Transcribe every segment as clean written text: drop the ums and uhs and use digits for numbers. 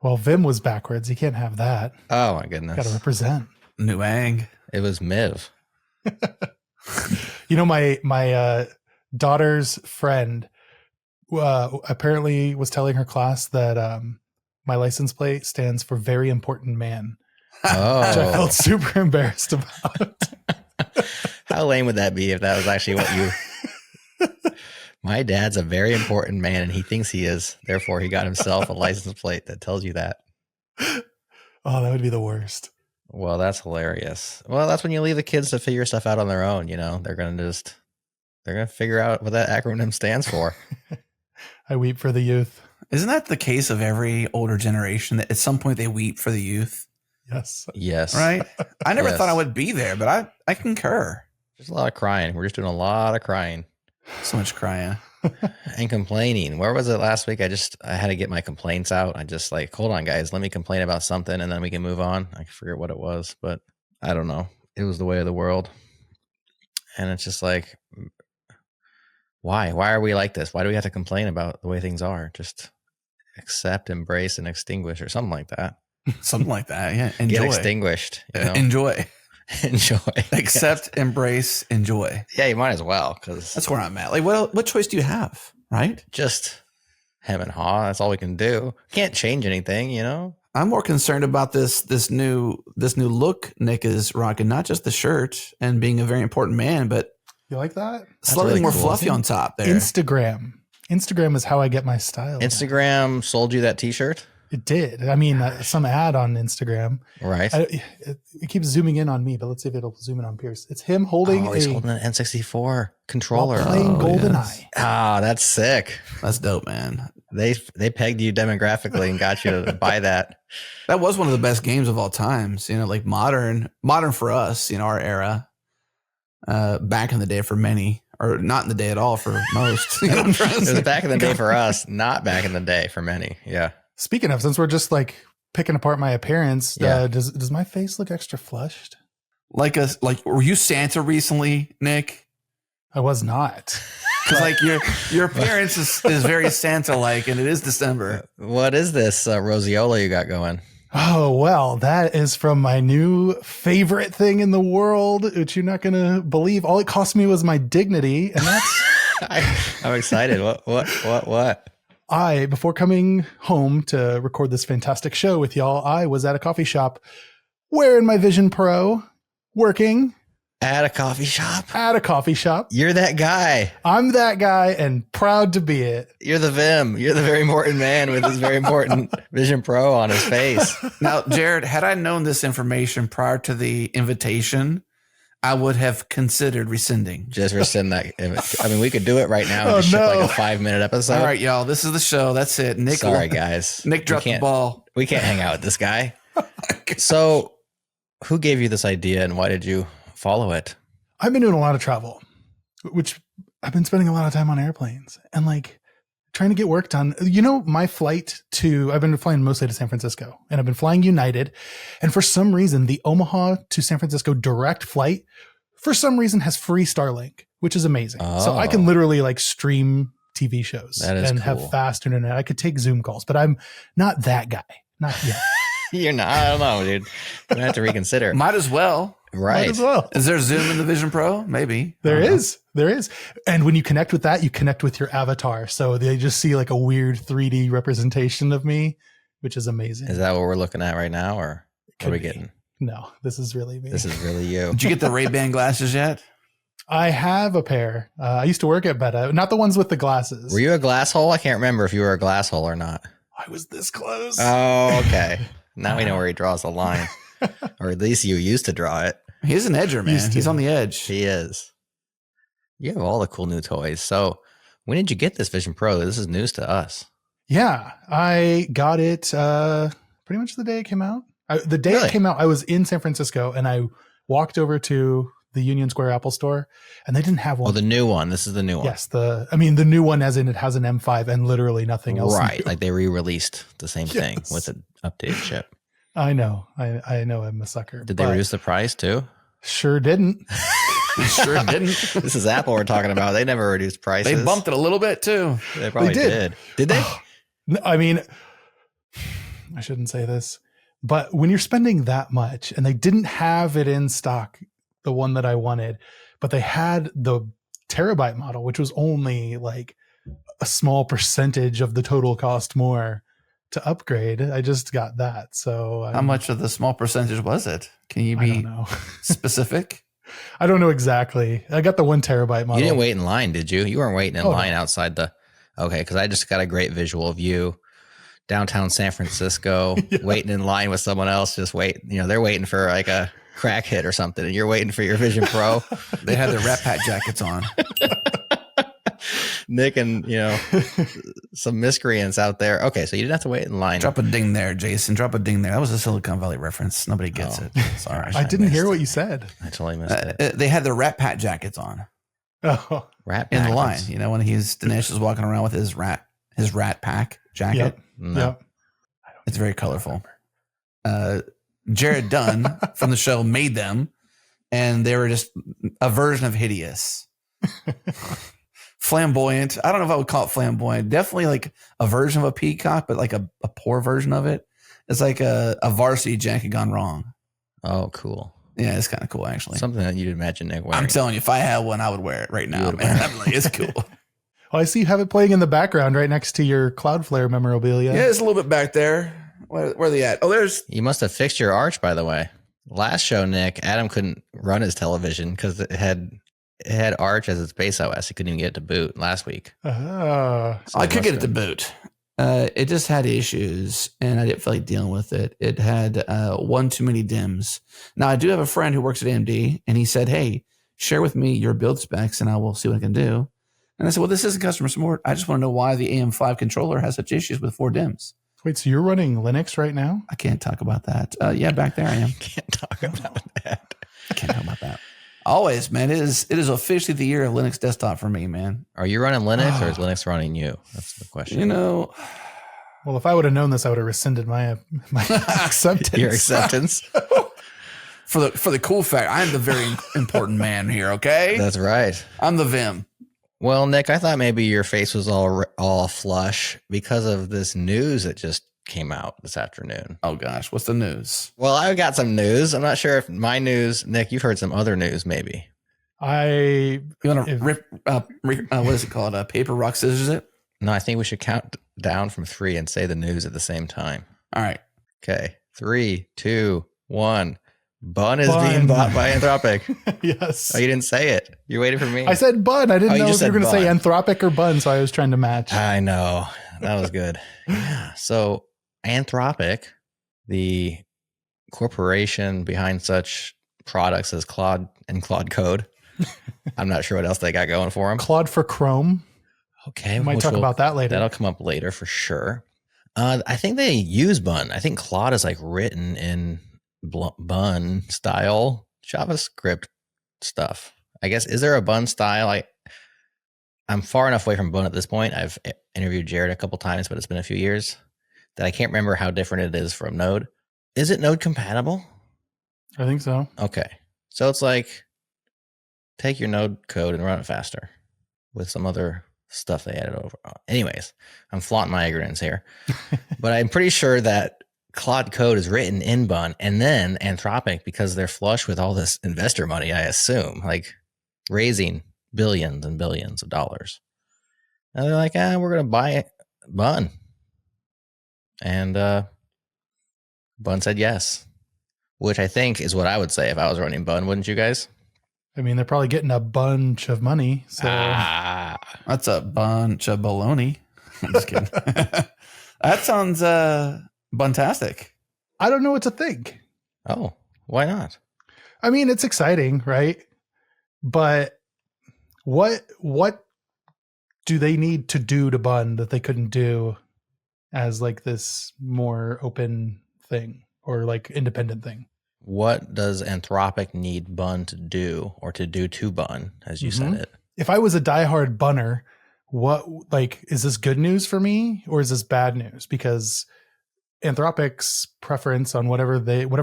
Well, Vim was backwards. You can't have that. Oh my goodness. Got to represent. Nuang. It was Miv. You know, my daughter's friend apparently was telling her class that my license plate stands for very important man. Oh. Which I felt super embarrassed about. How lame would that be if that was actually what you... My dad's a very important man and he thinks he is. Therefore, he got himself a license plate that tells you that. Oh, that would be the worst. Well, that's hilarious. Well, that's when you leave the kids to figure stuff out on their own. You know, they're going to figure out what that acronym stands for. I weep for the youth. Isn't that the case of every older generation that at some point they weep for the youth? Yes. Yes. Right? I never Yes. thought I would be there, but I concur. There's a lot of crying. We're just doing a lot of crying So much crying. and complaining. Where was it last week? I had to get my complaints out. I just like, hold on, guys, let me complain about something and then we can move on. I forget what it was, but I don't know. It was the way of the world. And it's just like, why? Why are we like this? Why do we have to complain about the way things are? Just accept, embrace, and extinguish or something like that. Something like that. Yeah. Enjoy. Get extinguished. You know? Enjoy. Enjoy. Accept, embrace, enjoy. Yeah, you might as well, because That's where I'm at. Like, what choice do you have? Right? just hem and haw. That's all we can do. Can't change anything, you know? I'm more concerned about this new look Nick is rocking, not just the shirt and being a very important man, but You like that? slightly really more cool. fluffy on top there. Instagram. Instagram is how I get my style. Instagram sold you that t-shirt? It did. I mean, some ad on Instagram. Right. It keeps zooming in on me, but let's see if it'll zoom in on Pierce. It's him holding He's holding an N64 controller. while playing Oh, GoldenEye. Ah, that's sick. That's dope, man. They pegged you demographically and got you to buy that. That was one of the best games of all times. You know, like modern for us, you know, our era. Back in the day for many, or not in the day at all for most. You know what I'm trying to It was say? back in the day for us, not back in the day for many. Yeah. Speaking of, since we're just like picking apart my appearance, Yeah. does my face look extra flushed? Like were you Santa recently, Nick? I was not. Because like your appearance is very Santa like, and it is December. What is this roseola you got going? Oh, well, that is from my new favorite thing in the world, which you're not going to believe. All it cost me was my dignity. And that's I'm excited. What? before coming home to record this fantastic show with y'all, I was at a coffee shop wearing my Vision Pro, working At a coffee shop? at a coffee shop. You're that guy. I'm that guy and proud to be it. You're the VIM. You're the very important man with his very important Vision Pro on his face. Now, Jared, had I known this information prior to the invitation, I would have considered rescinding. Just rescind that image. I mean, we could do it right now and Oh, just ship no. like a 5-minute episode. All right, y'all, this is the show. That's it. Nick, Sorry, guys. Nick dropped the ball. We can't hang out with this guy. So, who gave you this idea and why did you follow it? I've been doing a lot of travel, which I've been spending a lot of time on airplanes and like trying to get work done. You know, my flight I've been flying mostly to San Francisco and I've been flying United. And for some reason, the Omaha to San Francisco direct flight, for some reason, has free Starlink, which is amazing. So I can literally like stream TV shows That is and cool. have fast internet. I could take Zoom calls, but I'm not that guy. Not yet. You're not. I don't know, dude. You're gonna have to reconsider. Might as well. Right. Might as well. Is there Zoom in the Vision Pro? Maybe. There is. And when you connect with that, you connect with your avatar. So they just see like a weird 3D representation of me, which is amazing. Is that what we're looking at right now, or what are we Could be. getting? No, this is really me. This is really you. Did you get the Ray-Ban glasses yet? I have a pair. I used to work at Beta, not the ones with the glasses. Were you a glass hole? I can't remember if you were a glass hole or not. I was this close. Oh, okay. Now we know where he draws the line, or at least you used to draw it. He's an edger, man. Used to. He's on the edge. He is. You have all the cool new toys. So, when did you get this Vision Pro? This is news to us. Yeah, I got it pretty much the day it came out. The day Really? it came out, I was in San Francisco and I walked over to the Union Square Apple Store and they didn't have one. Oh, the new one. This is the new one. Yes, the new one, as in it has an M5 and literally nothing else. Right. new. Like they re-released the same thing Yes. with an updated chip. I know. I know I'm a sucker. Did they but reduce the price too? Sure didn't. He sure didn't. This is Apple we're talking about. They never reduced prices. They bumped it a little bit too. They probably They did. did. Did they? I mean, I shouldn't say this, but when you're spending that much and they didn't have it in stock, the one that I wanted, but they had the terabyte model, which was only like a small percentage of the total cost more to upgrade. I just got that. So How much of the small percentage was it? Can you I don't be know. specific? I don't know exactly. I got the 1 terabyte model. You didn't wait in line, did you? You weren't waiting in Oh, line no. outside the. Okay, because I just got a great visual of you downtown San Francisco, Yeah. waiting in line with someone else. Just wait. They're waiting for like a crack hit or something, and you're waiting for your Vision Pro. They had their Rat Pack jackets on. Nick and some miscreants out there. Okay, so you didn't have to wait in line. Drop a ding there, Jason. Drop a ding there. That was a Silicon Valley reference. Nobody gets it. Sorry. I didn't hear what you said. I totally missed it. They had their Rat Pack jackets on Oh, Rat in the line. packets. When Dinesh is walking around with his Rat Pack jacket. yep. No. Yep. It's very colorful. Jared Dunn from the show made them, and they were just a version of hideous. Flamboyant. I don't know if I would call it flamboyant. Definitely like a version of a peacock, but like a poor version of it. It's like a varsity jacket gone wrong. Oh, cool. Yeah, it's kind of cool, actually. Something that you'd imagine Nick wearing. I'm telling you, if I had one, I would wear it right now, would man. wear it. I'm like, it's cool. Oh, I see you have it playing in the background right next to your Cloudflare memorabilia. Yeah, it's a little bit back there. Where are they at? Oh, there's. You must have fixed your arch, by the way. Last show, Nick, Adam couldn't run his television because it had Arch as its base OS. He couldn't even get it to boot last week. Ah. So I it could get it must to have- boot. It just had issues, and I didn't feel like dealing with it. It had one too many DIMMs. Now, I do have a friend who works at AMD, and he said, hey, share with me your build specs, and I will see what I can do. And I said, well, this isn't customer support. I just want to know why the AM5 controller has such issues with 4 DIMMs. Wait, so you're running Linux right now? I can't talk about that. Yeah, back there I am. Can't talk about that. I can't talk about that. Always, man. It is officially the year of Linux desktop for me, man. Are you running Linux or is Linux running you? That's the question. Well, if I would have known this, I would have rescinded my acceptance. Your acceptance. For the cool fact, I am the very important man here, okay? That's right. I'm the VIM. Well, Nick, I thought maybe your face was all flush because of this news that just came out this afternoon. Oh gosh, what's the news? Well, I got some news. I'm not sure if my news, Nick, you've heard some other news maybe. I You want to rip, what is it called? Paper, rock, scissors it? No, I think we should count down from 3 and say the news at the same time. All right. Okay. 3, 2, 1. Bun is Bun. being bought by Anthropic. yes. Oh, you didn't say it. You're waiting for me. I said bun. I didn't Oh, you know if just you were said going to say bun. Anthropic or bun, so I was trying to match. I know. That was good. Yeah. So Anthropic, the corporation behind such products as Claude and Claude Code. I'm not sure what else they got going for them. Claude for Chrome. Okay. We might which talk will- about that later. That'll come up later for sure. I think they use Bun. I think Claude is like written in Bun style JavaScript stuff. I guess, is there a Bun style? I'm far enough away from Bun at this point. I've interviewed Jared a couple times, but it's been a few years that I can't remember how different it is from Node. Is it Node compatible? I think so. Okay. So it's like take your Node code and run it faster with some other stuff they added over. Anyways, I'm flaunting my ignorance here, but I'm pretty sure that Claude Code is written in Bun, and then Anthropic, because they're flush with all this investor money, I assume, like raising billions and billions of dollars. And they're like, we're going to buy Bun. And Bun said yes, which I think is what I would say if I was running Bun, wouldn't you guys? I mean, they're probably getting a bunch of money. So That's a bunch of baloney. I'm just kidding. That sounds buntastic. I don't know what to think. Oh, why not? I mean, it's exciting, right? But what do they need to do to Bun that they couldn't do as like this more open thing or like independent thing? What does Anthropic need Bun to do, or to do to Bun, as you said it? If I was a diehard bunner, what, like, is this good news for me or is this bad news? Because Anthropic's preference on whatever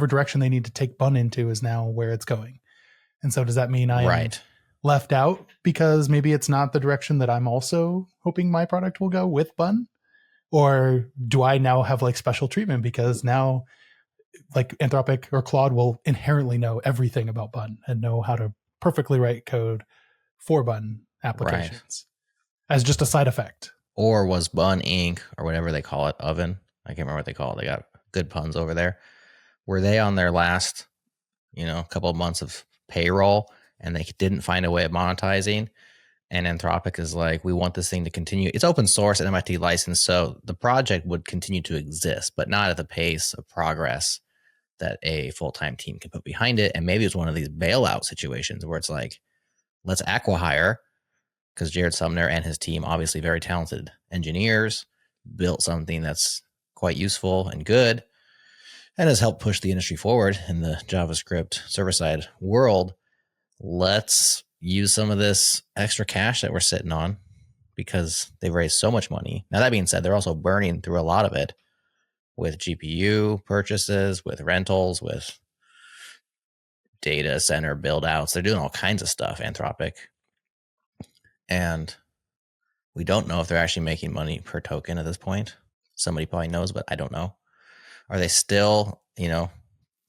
direction they need to take Bun into is now where it's going. And so does that mean I'm Right. left out because maybe it's not the direction that I'm also hoping my product will go with Bun? Or do I now have like special treatment because now like Anthropic or Claude will inherently know everything about bun and know how to perfectly write code for bun applications as just a side effect. Or was Bun Inc. or whatever they call it, Oven? I can't remember what they call it. They got good puns over there. Were they on their last, couple of months of payroll and they didn't find a way of monetizing? And Anthropic is like, we want this thing to continue. It's open source and MIT licensed, so the project would continue to exist, but not at the pace of progress that a full-time team can put behind it. And maybe it's one of these bailout situations where it's like, let's acqui-hire, because Jared Sumner and his team, obviously very talented engineers, built something that's quite useful and good and has helped push the industry forward in the JavaScript server-side world. Let's use some of this extra cash that we're sitting on because they've raised so much money. Now, that being said, they're also burning through a lot of it with GPU purchases, with rentals, with data center build outs. They're doing all kinds of stuff, Anthropic. And we don't know if they're actually making money per token at this point. Somebody probably knows, but I don't know. Are they still,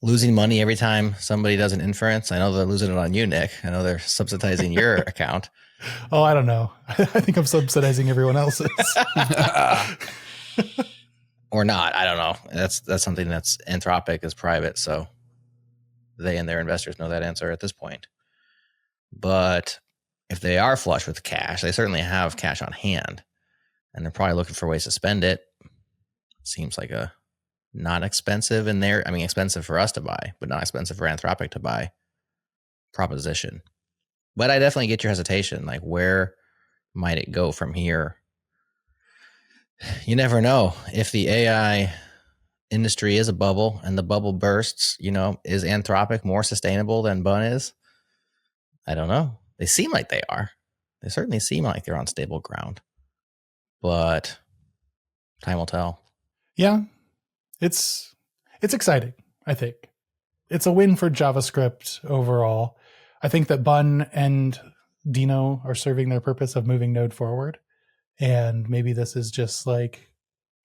losing money every time somebody does an inference? I know they're losing it on you, Nick. I know they're subsidizing your account. Oh, I don't know. I think I'm subsidizing everyone else's. Or not. I don't know. That's something that's Anthropic is private, so they and their investors know that answer at this point. But if they are flush with cash, they certainly have cash on hand, and they're probably looking for ways to spend it. Seems like a not expensive expensive for us to buy, but not expensive for Anthropic to buy proposition. But I definitely get your hesitation. Like, where might it go from here? You never know. If the AI industry is a bubble and the bubble bursts, is Anthropic more sustainable than Bun is? I don't know. They seem like they are. They certainly seem like they're on stable ground. But time will tell. Yeah. It's exciting, I think. It's a win for JavaScript overall. I think that Bun and Dino are serving their purpose of moving Node forward. And maybe this is just like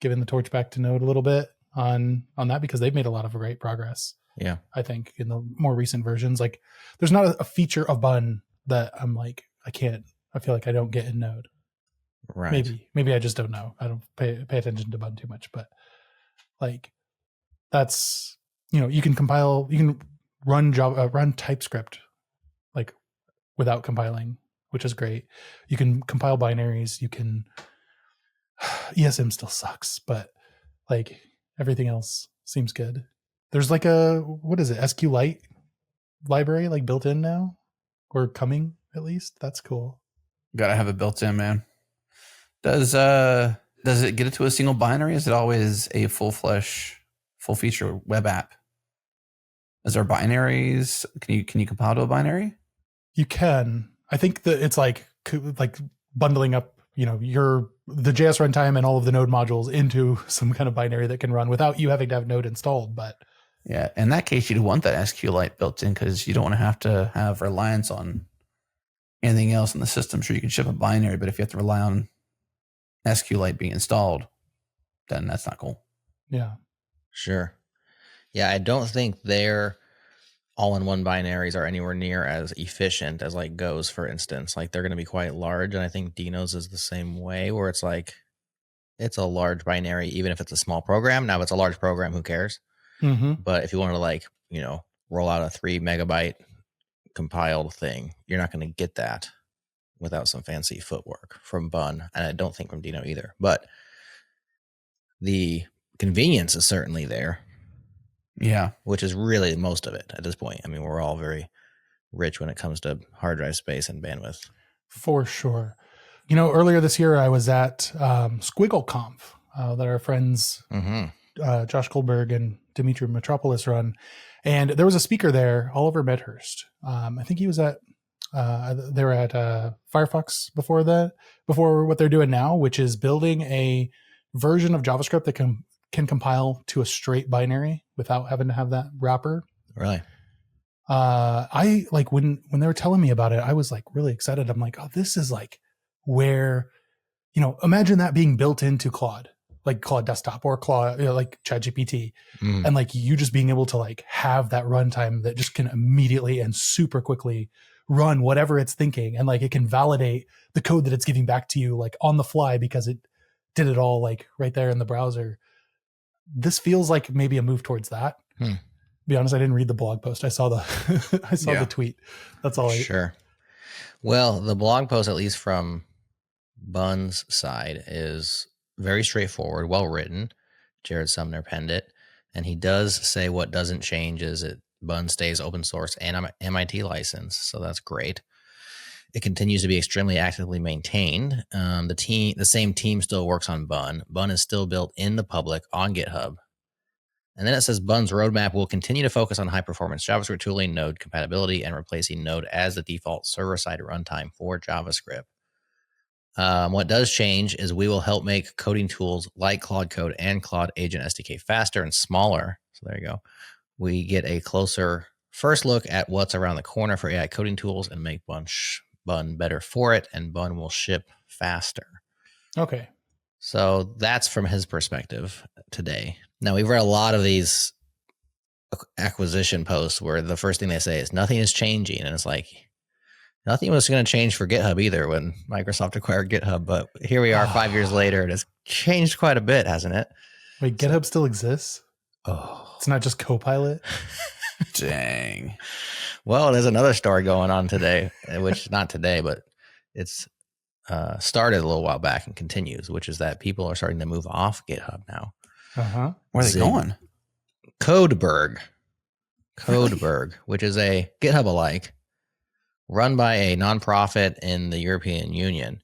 giving the torch back to Node a little bit on that, because they've made a lot of great progress. Yeah. I think in the more recent versions, like there's not a feature of Bun that I'm like, I feel like I don't get in Node. Right. Maybe I just don't know. I don't pay attention to Bun too much, but like that's, you can run TypeScript like without compiling, which is great. You can compile binaries. You can, ESM still sucks, but like everything else seems good. There's like what is it? SQLite library like built in now, or coming at least. That's cool. Gotta have it built in, man. Does it get it to a single binary? Is it always a full feature web app? Is there binaries? Can you compile to a binary? You can. I think that it's like bundling up, the JS runtime and all of the Node modules into some kind of binary that can run without you having to have Node installed. But yeah, in that case, you'd want that SQLite built in because you don't want to have reliance on anything else in the system. Sure, you can ship a binary, but if you have to rely on SQLite being installed, then that's not cool. Yeah. Sure. Yeah, I don't think their all-in-one binaries are anywhere near as efficient as like Go's, for instance. Like, they're going to be quite large, and I think Dino's is the same way, where it's like it's a large binary, even if it's a small program. Now, if it's a large program, who cares? Mm-hmm. But if you wanted to roll out a 3 megabyte compiled thing, you're not going to get that without some fancy footwork from Bun, and I don't think from Dino either. But the convenience is certainly there. Yeah. Which is really most of it at this point. I mean, we're all very rich when it comes to hard drive space and bandwidth. For sure. Earlier this year, I was at SquiggleConf that our friends Josh Goldberg and Dimitri Metropolis run. And there was a speaker there, Oliver Medhurst. I think he was they were at Firefox before what they're doing now, which is building a version of JavaScript that can compile to a straight binary without having to have that wrapper. Really? I like when they were telling me about it, I was like really excited. I'm like, oh, this is like where, imagine that being built into Claude. like Claude Desktop or Claude, like ChatGPT, and like you just being able to like have that runtime that just can immediately and super quickly run whatever it's thinking, and like it can validate the code that it's giving back to you like on the fly because it did it all like right there in the browser. This feels like maybe a move towards that. To be honest, I didn't read the blog post. I saw the the tweet. That's all. Sure. Well, the blog post, at least from Bun's side, is very straightforward, well written. Jared Sumner penned it, and he does say what doesn't change is Bun stays open source and MIT license, so that's great. It continues to be extremely actively maintained. The same team still works on Bun. Bun is still built in the public on GitHub. And then it says Bun's roadmap will continue to focus on high-performance JavaScript tooling, Node compatibility, and replacing Node as the default server-side runtime for JavaScript. What does change is we will help make coding tools like Claude Code and Claude Agent SDK faster and smaller. So there you go. We get a closer first look at what's around the corner for AI coding tools and make Bun better for it, and Bun will ship faster. Okay. So that's from his perspective today. Now, we've read a lot of these acquisition posts where the first thing they say is nothing is changing. And it's like, nothing was going to change for GitHub either when Microsoft acquired GitHub. But here we are 5 years later. It has changed quite a bit, hasn't it? Wait, GitHub still exists? Oh, it's not just Copilot? Dang. Well, there's another story going on today, which not today, but it's started a little while back and continues, which is that people are starting to move off GitHub now. Where are they going? Codeberg, which is a GitHub alike, run by a nonprofit in the European Union.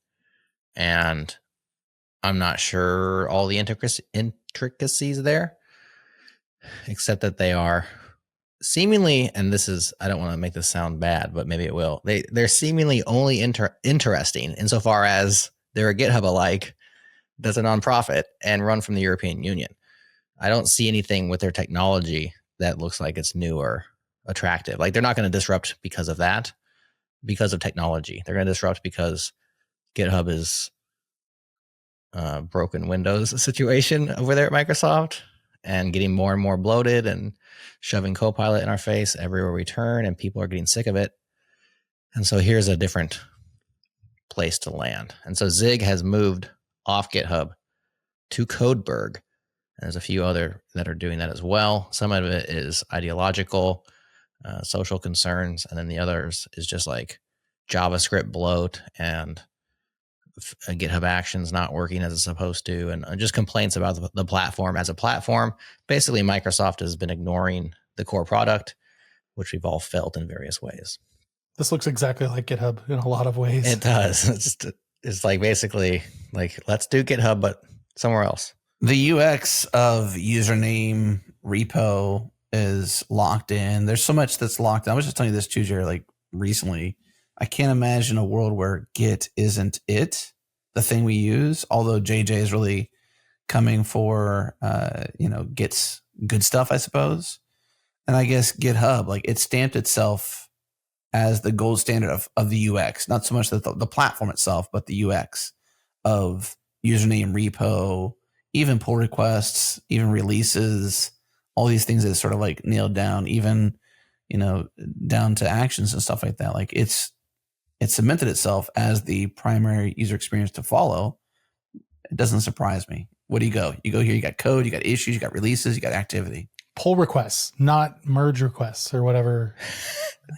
And I'm not sure all the intricacies there, except that they are seemingly, and this is, I don't want to make this sound bad, but maybe it will. They're seemingly only interesting insofar as they're a GitHub alike that's a nonprofit and run from the European Union. I don't see anything with their technology that looks like it's new or attractive. Like they're not going to disrupt because of that, because of technology. They're going to disrupt because GitHub is a broken Windows situation over there at Microsoft and getting more and more bloated and shoving Copilot in our face everywhere we turn, and people are getting sick of it. And so here's a different place to land. And so Zig has moved off GitHub to Codeberg. And there's a few other that are doing that as well. Some of it is ideological, social concerns, and then the others is just like JavaScript bloat and GitHub Actions not working as it's supposed to, and just complaints about the platform as a platform. Basically, Microsoft has been ignoring the core product, which we've all felt in various ways. This looks exactly like GitHub in a lot of ways. It does. It's like basically like, let's do GitHub, but somewhere else. The UX of username repo is locked in. There's so much that's locked in. I was just telling you this too, Jared, like recently. I can't imagine a world where Git isn't the thing we use, although JJ is really coming for, Git's good stuff, I suppose. And I guess GitHub, like it stamped itself as the gold standard of the UX, not so much the platform itself, but the UX of username repo, even pull requests, even releases, all these things that sort of like nailed down, even, down to actions and stuff like that. Like it cemented itself as the primary user experience to follow. It doesn't surprise me. What do you go? You go here, you got code, you got issues, you got releases, you got activity. Pull requests, not merge requests or whatever.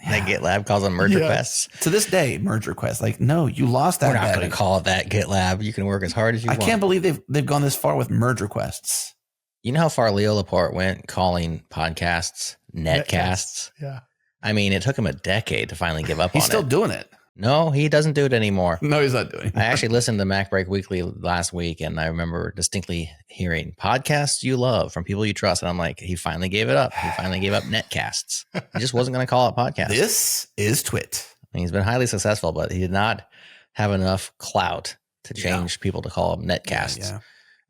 That GitLab calls them merge requests. To this day, merge requests. Like, no, you lost that. We're not going to call it that, GitLab. You can work as hard as you want. I can't believe they've gone this far with merge requests. You know how far Leo Laporte went calling podcasts netcasts? Yeah. I mean, it took him a decade to finally give up on it. He's still doing it. No, he doesn't do it anymore. No, he's not doing it. I actually listened to Mac Break Weekly last week, and I remember distinctly hearing podcasts you love from people you trust. And I'm like, he finally gave it up. He finally gave up netcasts. He just wasn't going to call it podcasts. This is Twit. I mean, he's been highly successful, but he did not have enough clout to change people to call them netcasts. Yeah.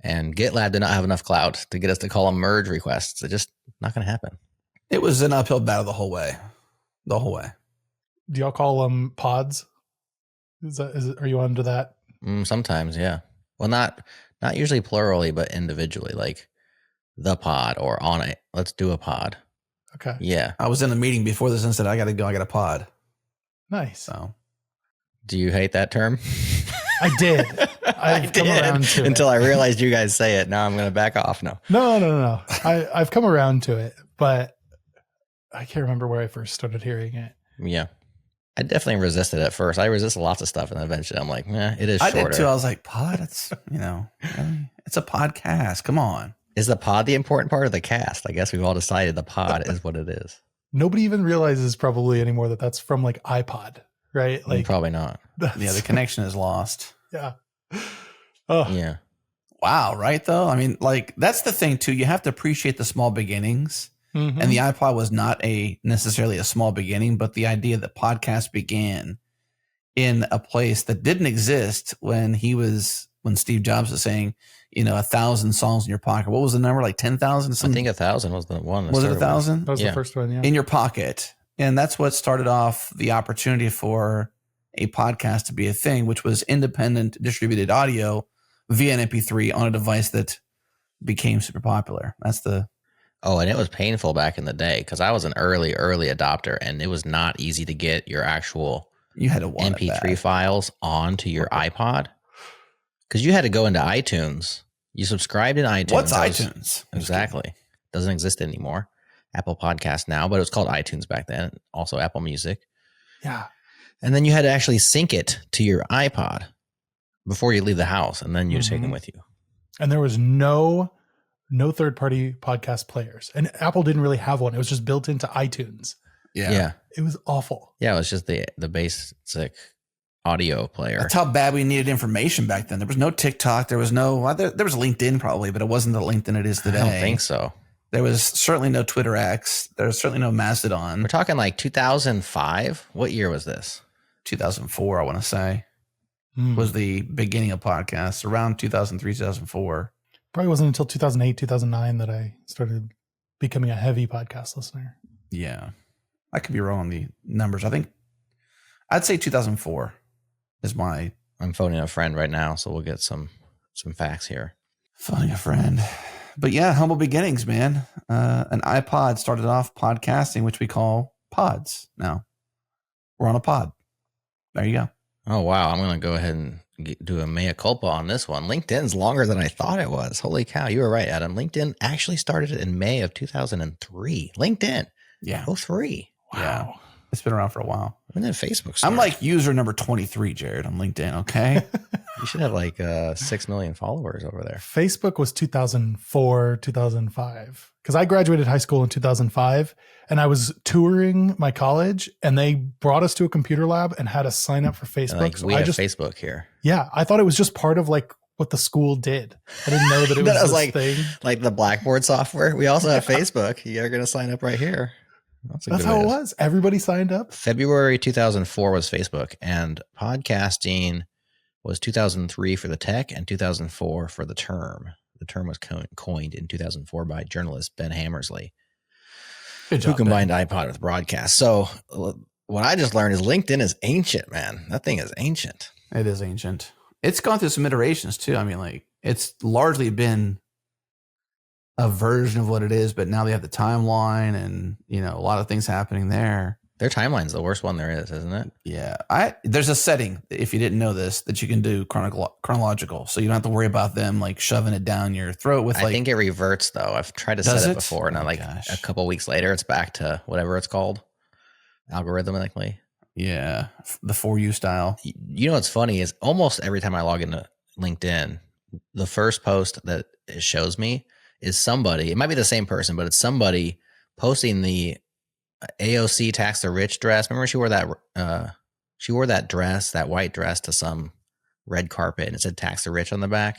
And GitLab did not have enough clout to get us to call them merge requests. It's just not going to happen. It was an uphill battle the whole way. The whole way. Do y'all call them pods? Are you onto that? Sometimes, yeah. Well, not Not usually plurally, but individually, like the pod or on it. Let's do a pod. Okay. Yeah. I was in a meeting before this and said, I got to go. I got a pod. Nice. So Do you hate that term? I did. I've come around to until it. I realized you guys say it. Now I'm going to back off. No. No. I've come around to it, but I can't remember where I first started hearing it. Yeah. I definitely resisted at first. I resisted lots of stuff, and then eventually I'm like, it is shorter. I did too. I was like, pod? It's, it's a podcast. Come on. Is the pod the important part of the cast? I guess we've all decided the pod is what it is. Nobody even realizes probably anymore that that's from like iPod, right? Like Probably not. Yeah, the connection is lost. Yeah. Oh, Yeah. Wow, right though? I mean, like that's the thing too. You have to appreciate the small beginnings. mhm. And the iPod was not necessarily a small beginning, but the idea that podcasts began in a place that didn't exist when Steve Jobs was saying, 1,000 songs in your pocket. What was the number? Like 10,000? I think 1,000 was the one. Was it 1,000? That was Yeah. the first one, yeah. In your pocket. And that's what started off the opportunity for a podcast to be a thing, which was independent distributed audio via an MP3 on a device that became super popular. Oh, and it was painful back in the day because I was an early adopter, and it was not easy to get your actual You had to want MP3 files onto your iPod because you had to go into iTunes. You subscribed in iTunes. What's iTunes? Exactly. Doesn't exist anymore. Apple Podcast now, but it was called iTunes back then. Also Apple Music. Yeah. And then you had to actually sync it to your iPod before you leave the house, and then you take them with you. And there was no third-party podcast players. And Apple didn't really have one. It was just built into iTunes. Yeah. It was awful. Yeah, it was just the basic audio player. That's how bad we needed information back then. There was no TikTok. There was there was LinkedIn probably, but it wasn't the LinkedIn it is today. I don't think so. There was certainly no Twitter X. There was certainly no Mastodon. We're talking like 2005. What year was this? 2004, I want to say, was the beginning of podcasts, around 2003, 2004. Probably wasn't until 2008, 2009 that I started becoming a heavy podcast listener. Yeah. I could be wrong on the numbers. I'd say 2004 is my... I'm phoning a friend right now, so we'll get some facts here. Phoning a friend. But yeah, humble beginnings, man. An iPod started off podcasting, which we call pods now. We're on a pod. There you go. Oh, wow. I'm going to go ahead and do a mea culpa on this one. LinkedIn's longer than I thought it was. Holy cow. You were right, Adam. LinkedIn actually started in May of 2003. LinkedIn. Yeah. 03. Wow. Yeah. It's been around for a while. When did Facebook start? I'm like user number 23, Jared, on LinkedIn, okay? You should have like 6 million followers over there. Facebook was 2004, 2005. Because I graduated high school in 2005 and I was touring my college and they brought us to a computer lab and had us sign up for Facebook. And like, So we I have just, Facebook here. yeah, I thought it was just part of like what the school did. I didn't know that it was, That was this like- thing. Like the Blackboard software. We also have Facebook. You're going to sign up right here. That's That's how it was. Everybody signed up. February 2004 was Facebook, and podcasting was 2003 for the tech and 2004 for the term. The term was coined in 2004 by journalist Ben Hammersley, Good job, who combined iPod with broadcast. So what I just learned is LinkedIn is ancient, man. That thing is ancient. It is ancient. It's gone through some iterations too. I mean, like it's largely been a version of what it is, but now they have the timeline and, a lot of things happening there. Their timeline's the worst one there is, isn't it? Yeah. There's a setting, if you didn't know this, that you can do chronological. So you don't have to worry about them like shoving it down your throat with I think it reverts though. I've tried to set it before, and a couple weeks later, it's back to whatever it's called, algorithmically. Yeah. The For You style. You know what's funny is almost every time I log into LinkedIn, the first post that it shows me is somebody. It might be the same person, but it's somebody posting the AOC Tax the Rich dress. Remember, she wore that dress, that white dress, to some red carpet, and it said Tax the Rich on the back.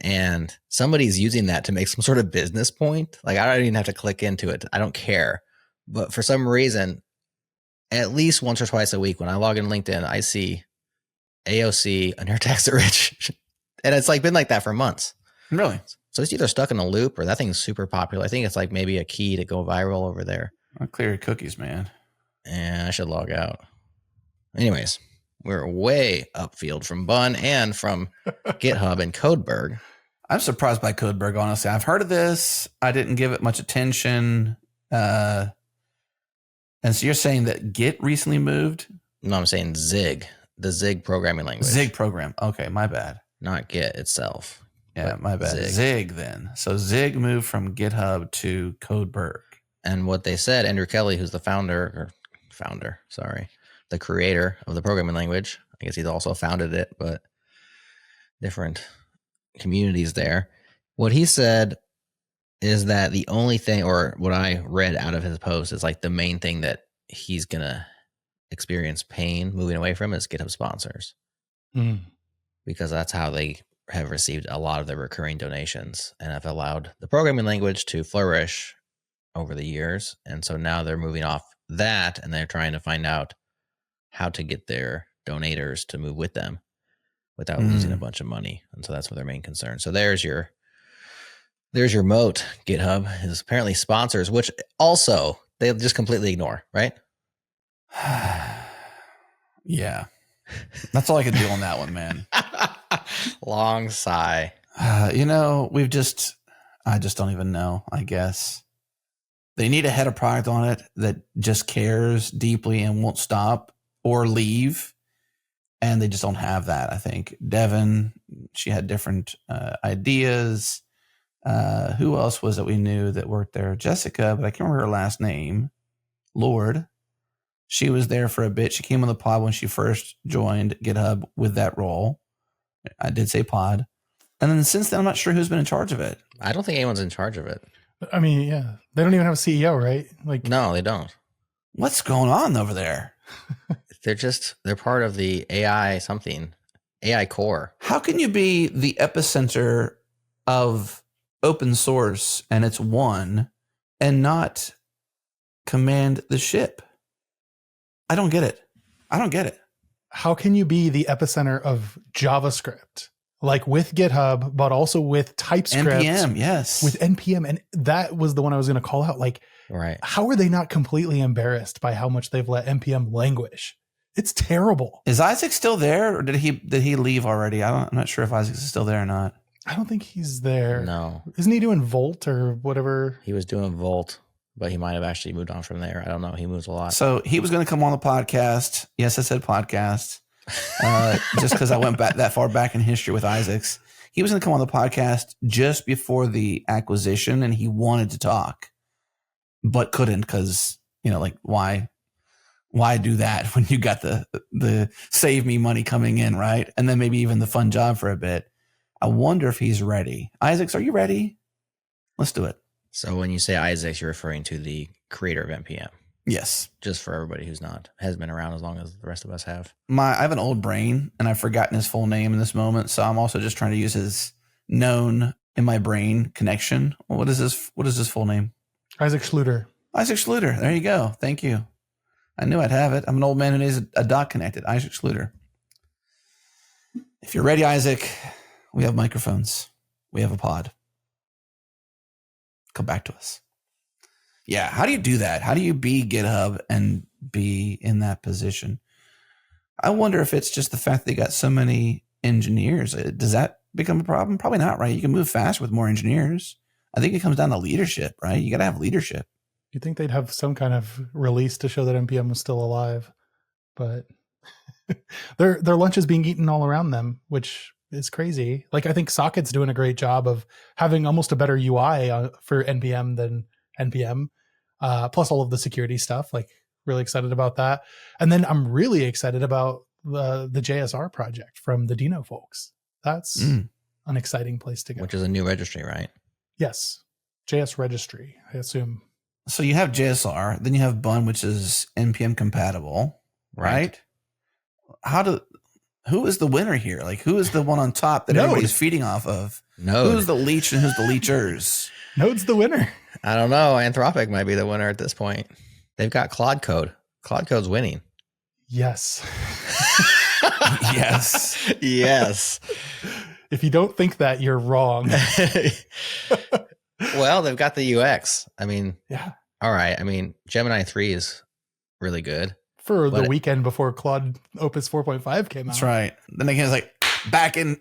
And somebody's using that to make some sort of business point. Like, I don't even have to click into it. I don't care. But for some reason, at least once or twice a week, when I log in LinkedIn, I see AOC and her Tax the Rich. And it's like been like that for months. Really? So it's either stuck in a loop or that thing's super popular. I think it's like maybe a key to go viral over there. I'll clear your cookies, man. And I should log out. Anyways, We're way upfield from Bun and from GitHub and Codeberg. I'm surprised by Codeberg, honestly. I've heard of this. I didn't give it much attention. And so you're saying that Git recently moved? No, I'm saying Zig, the Zig programming language. Zig program. Okay, my bad. Not Git itself. Yeah, my bad. Zig then. So Zig moved from GitHub to Codeberg. And what they said, Andrew Kelly, who's the the creator of the programming language. I guess he's also founded it, but different communities there. What he said is that the only thing, or what I read out of his post, is like the main thing that he's going to experience pain moving away from is GitHub sponsors. Because that's how they have received a lot of their recurring donations and have allowed the programming language to flourish over the years. And so now they're moving off that and they're trying to find out how to get their donators to move with them without losing a bunch of money. And so that's what their main concern. So there's your moat. GitHub is apparently sponsors, which also they just completely ignore, right? Yeah. That's all I could do on that one, man. Long sigh. I just don't even know, I guess. They need a head of product on it that just cares deeply and won't stop or leave. And they just don't have that, I think. Devin, she had different ideas. Who else was it we knew that worked there? Jessica, but I can't remember her last name. Lord. She was there for a bit. She came on the pod when she first joined GitHub with that role. I did say pod. And then since then, I'm not sure who's been in charge of it. I don't think anyone's in charge of it. I mean, yeah. They don't even have a CEO, right? No, they don't. What's going on over there? They're part of the AI core. How can you be the epicenter of open source and it's one and not command the ship? I don't get it. How can you be the epicenter of JavaScript? Like with GitHub, but also with TypeScript. NPM, yes. With NPM. And that was the one I was going to call out. Like, right. How are they not completely embarrassed by how much they've let NPM languish? It's terrible. Is Isaac still there or did he leave already? I'm not sure if Isaac's still there or not. I don't think he's there. No. Isn't he doing Volt or whatever? He was doing Volt, but he might have actually moved on from there. I don't know. He moves a lot. So he was going to come on the podcast. Yes, I said podcast. Just because I went back that far back in history with Isaac's. He was going to come on the podcast just before the acquisition and he wanted to talk, but couldn't because, why do that when you got the save me money coming in, right? And then maybe even the fun job for a bit. I wonder if he's ready. Isaacs, are you ready? Let's do it. So when you say Isaacs, you're referring to the creator of NPM. Yes. Just for everybody who's hasn't been around as long as the rest of us have. I have an old brain and I've forgotten his full name in this moment. So I'm also just trying to use his known in my brain connection. What is his full name? Isaac Schluter. Isaac Schluter. There you go. Thank you. I knew I'd have it. I'm an old man who needs a dot connected. Isaac Schluter. If you're ready, Isaac, we have microphones. We have a pod. Come back to us. Yeah. How do you do that? How do you be GitHub and be in that position? I wonder if it's just the fact that they got so many engineers. Does that become a problem? Probably not, right? You can move fast with more engineers. I think it comes down to leadership, right? You got to have leadership. You'd think they'd have some kind of release to show that NPM was still alive, but their lunch is being eaten all around them, which is crazy. Like, I think Socket's doing a great job of having almost a better UI for NPM than NPM, plus all of the security stuff. Like, really excited about that. And then I'm really excited about the JSR project from the Dino folks. That's an exciting place to go. Which is a new registry, right? Yes. JS registry, I assume. So you have JSR, then you have Bun, which is NPM compatible, right? Who is the winner here? Like, who is the one on top that everybody's feeding off of? Node. Who's the leech and who's the leechers? Node's the winner. I don't know. Anthropic might be the winner at this point. They've got Claude Code. Claude Code's winning. Yes. Yes. Yes. If you don't think that, you're wrong. Well, they've got the UX. I mean, yeah. All right. I mean, Gemini 3 is really good. for But the weekend before Claude Opus 4.5 came out. That's right. Then they can like back in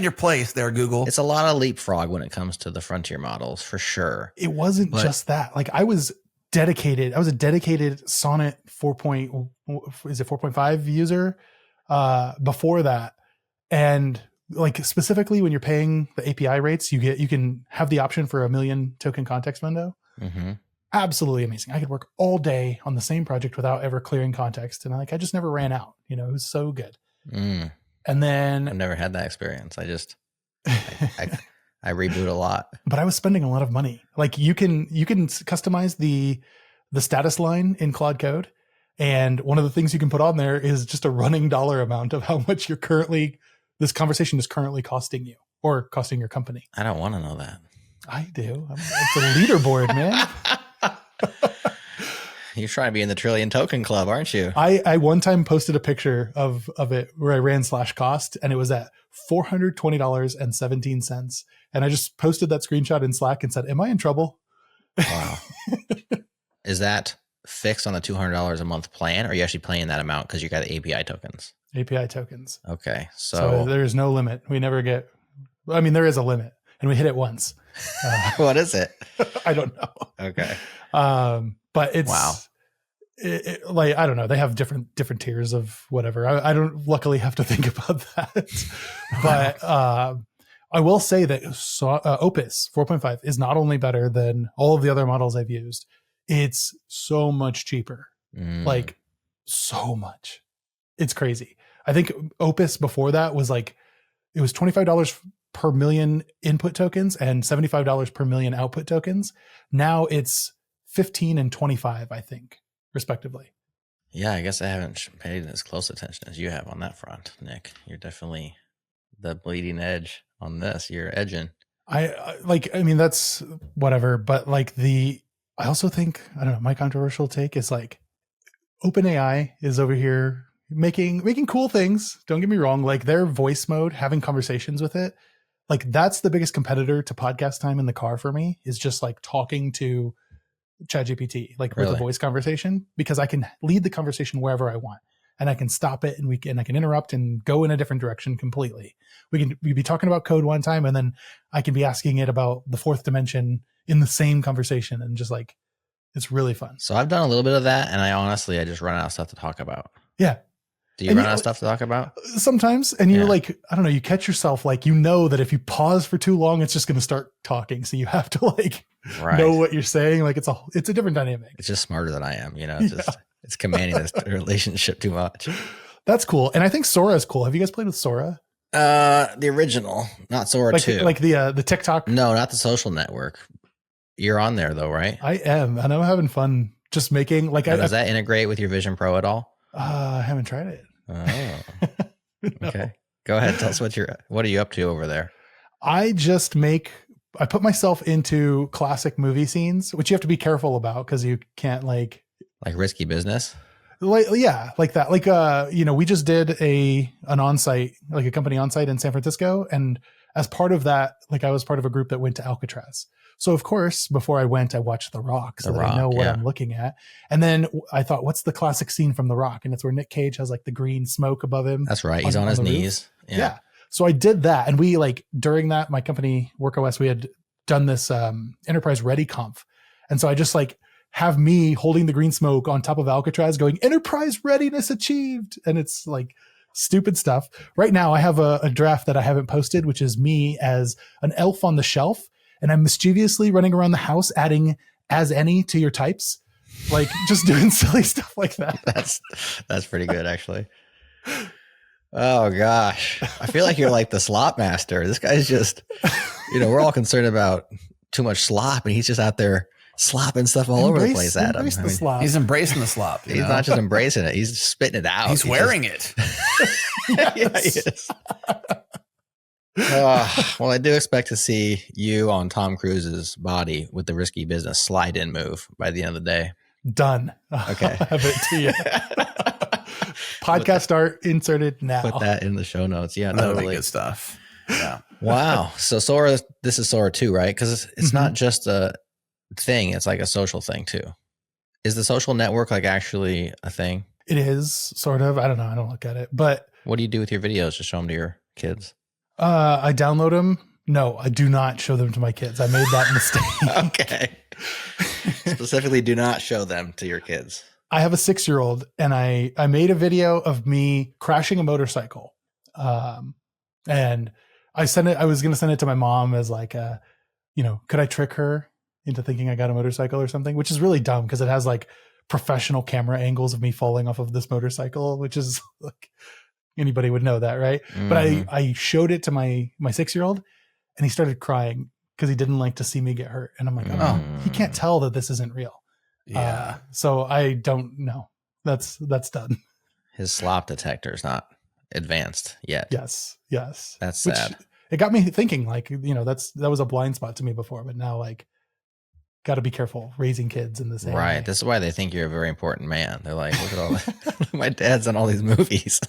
your place there, Google. it's a lot of leapfrog when it comes to the frontier models for sure. It wasn't But- just that. Like I was dedicated. I was a dedicated Sonnet 4.5 user before that. And like specifically when you're paying the API rates, you can have the option for 1 million token context window. Mm-hmm. Absolutely amazing. I could work all day on the same project without ever clearing context. And like, I just never ran out, you know, it was so good. And I've then, never had that experience. I reboot a lot. but I was spending a lot of money. Like you can customize the status line in Claude Code. And one of the things you can put on there is just a running dollar amount of how much this conversation is currently costing you or costing your company. I don't want to know that. I do. It's a leaderboard, man. You're trying to be in the trillion token club, aren't you? I one time posted a picture of it where I ran /cost and it was at $420.17. And I just posted that screenshot in Slack and said, am I in trouble? Wow. Is that fixed on the $200 a month plan, or are you actually paying that amount because you got the API tokens? API tokens. Okay. So there's no limit. We never get, I mean, there is a limit and we hit it once. What is it? I don't know. Okay. But it's, Wow. Like, I don't know. They have different tiers of whatever. I don't luckily have to think about that. But I will say that Opus 4.5 is not only better than all of the other models I've used, it's so much cheaper. Like so much. It's crazy. I think Opus before that was like, it was $25 per million input tokens and $75 per million output tokens. Now it's 15 and 25, I think, respectively. Yeah, I guess I haven't paid as close attention as you have on that front, Nick. You're definitely the bleeding edge on this. You're edging. I mean, that's whatever. But like I also think, I don't know, my controversial take is like OpenAI is over here making cool things. Don't get me wrong. Like their voice mode, having conversations with it, like that's the biggest competitor to podcast time in the car for me, is just like talking to ChatGPT, like with a voice conversation, because I can lead the conversation wherever I want and I can stop it and I can interrupt and go in a different direction completely. We'd be talking about code one time and then I can be asking it about the fourth dimension in the same conversation, and just like, it's really fun. So I've done a little bit of that, and I just run out of stuff to talk about. Yeah. Do you run out of stuff to talk about? Sometimes. And you're like, I don't know, you catch yourself, like, you know that if you pause for too long, it's just going to start talking. So you have to like know what you're saying. Like it's a different dynamic. It's just smarter than I am, you know, it's commanding this relationship too much. That's cool. And I think Sora is cool. Have you guys played with Sora? The original, not Sora 2. Like the TikTok. No, not the social network. You're on there though, right? I am. And I'm having fun just making like, does that integrate with your Vision Pro at all? I haven't tried it. Oh, No. okay. Go ahead. Tell us what are you up to over there? I put myself into classic movie scenes, which you have to be careful about because you can't like risky business. Like that. Like we just did an onsite, like a company onsite in San Francisco, and as part of that, like I was part of a group that went to Alcatraz. So of course, before I went, I watched The Rock so that I know what I'm looking at. And then I thought, what's the classic scene from The Rock? And it's where Nick Cage has like the green smoke above him. That's right. He's on his knees. Yeah. So I did that. And we like, during that, my company, WorkOS, we had done this enterprise ready conf. And so I just like have me holding the green smoke on top of Alcatraz going, enterprise readiness achieved. And it's like stupid stuff. Right now I have a draft that I haven't posted, which is me as an elf on the shelf. And I'm mischievously running around the house adding as any to your types, like just doing silly stuff like that. That's pretty good, actually. Oh gosh, I feel like you're like the slop master. This guy's just, we're all concerned about too much slop, and he's just out there slopping stuff all over the place at him. He's embracing the slop. He's not just embracing it; he's spitting it out. He's wearing it. Yeah, he is. Well, I do expect to see you on Tom Cruise's body with the risky business slide-in move by the end of the day. Done. Okay. I have it to you. Podcast art inserted now. Put that in the show notes. Yeah, That'll totally. be good stuff. Yeah. Wow. So Sora, this is Sora 2, right? Because it's not just a thing; it's like a social thing too. Is the social network like actually a thing? It is sort of. I don't know. I don't look at it, but What do you do with your videos? Just show them to your kids? I download them. No, I do not show them to my kids. I made that mistake. Okay. Specifically, do not show them to your kids. I have a 6-year-old, and I made a video of me crashing a motorcycle, and I sent it. I was going to send it to my mom as like, could I trick her into thinking I got a motorcycle or something? Which is really dumb because it has like professional camera angles of me falling off of this motorcycle, which is like anybody would know that, right? Mm-hmm. But I showed it to my 6-year-old, and he started crying because he didn't like to see me get hurt, and I'm like, oh, he can't tell that this isn't real. Yeah. So I don't know. That's done. His slop detector is not advanced yet. Yes. That's sad. It got me thinking, like, that was a blind spot to me before, but now, like, got to be careful raising kids in this age. Right. This is why they think you're a very important man. They're like, look at all that. My dad's on all these movies.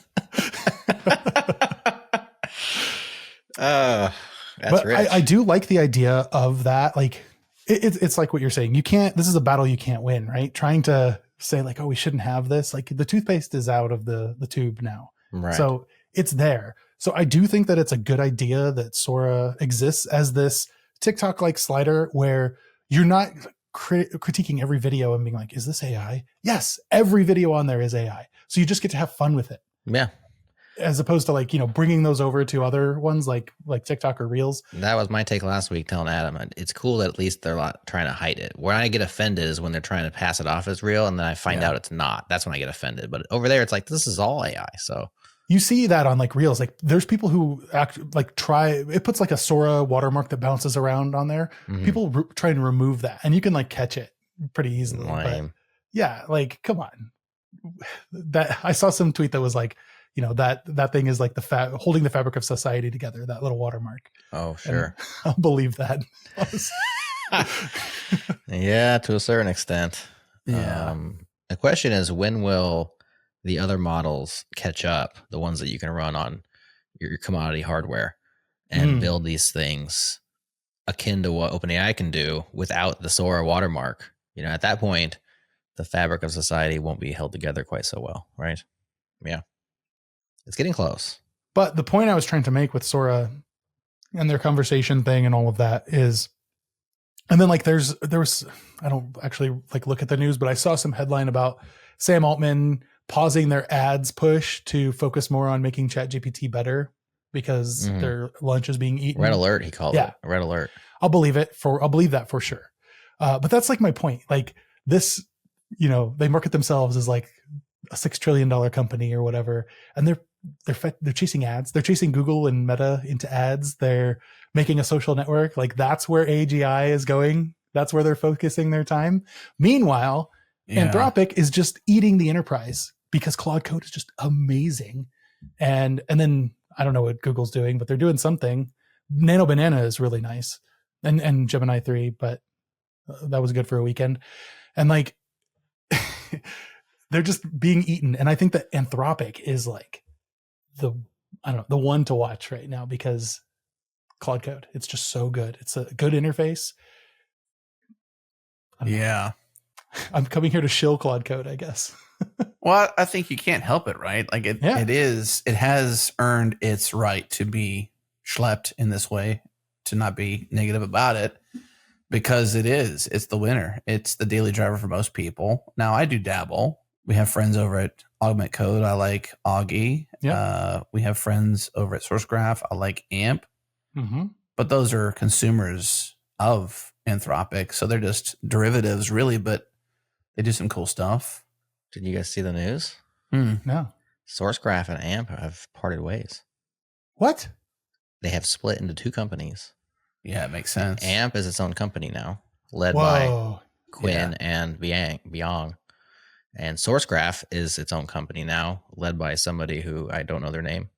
Oh, that's but rich. I do like the idea of that. Like, it's like what you're saying. This is a battle you can't win, right? Trying to say like, oh, we shouldn't have this. Like the toothpaste is out of the tube now. Right. So it's there. So I do think that it's a good idea that Sora exists as this TikTok like slider where you're not critiquing every video and being like, is this AI? Yes. Every video on there is AI. So you just get to have fun with it. Yeah. As opposed to like, bringing those over to other ones like TikTok or Reels. That was my take last week telling Adam, it's cool that at least they're not trying to hide it. Where I get offended is when they're trying to pass it off as real and then I find out it's not. That's when I get offended. But over there, it's like, this is all AI. So you see that on like Reels. Like there's people who it puts like a Sora watermark that bounces around on there. Mm-hmm. People try and remove that and you can like catch it pretty easily. Lame. But yeah, like, come on. That I saw some tweet that was like, that thing is like holding the fabric of society together, that little watermark. Oh, sure. And I'll believe that. Yeah, to a certain extent. Yeah. The question is, when will the other models catch up, the ones that you can run on your commodity hardware and build these things akin to what OpenAI can do without the Sora watermark? At that point, the fabric of society won't be held together quite so well, right? Yeah. It's getting close. But the point I was trying to make with Sora and their conversation thing and all of that is, and then like there was, I don't actually like look at the news, but I saw some headline about Sam Altman pausing their ads push to focus more on making ChatGPT better because their lunch is being eaten. Red alert, he called it. Red alert. I'll believe that for sure. But that's like my point. Like this, they market themselves as like a $6 trillion company or whatever. And they're chasing ads. They're chasing Google and Meta into ads. They're making a social network. Like that's where AGI is going. That's where they're focusing their time. Meanwhile, Anthropic is just eating the enterprise because Claude Code is just amazing. And then I don't know what Google's doing, but they're doing something. Nano Banana is really nice. And Gemini 3, but that was good for a weekend. And like, they're just being eaten. And I think that Anthropic is like the one to watch right now because Claude Code, it's just so good. It's a good interface. Yeah. I'm coming here to shill Claude Code, I guess. Well, I think you can't help it, right? Like it has earned its right to be schlepped in this way, to not be negative about it, because it's the winner. It's the daily driver for most people. Now I do dabble. We have friends over at Augment Code. I like Augie. Yeah. We have friends over at Sourcegraph. I like AMP. Mm-hmm. But those are consumers of Anthropic. So they're just derivatives, really, but they do some cool stuff. Did you guys see the news? No. Sourcegraph and AMP have parted ways. What? They have split into two companies. Yeah, it makes sense. AMP is its own company now, led by Quinn and Byong. And Sourcegraph is its own company now, led by somebody who I don't know their name,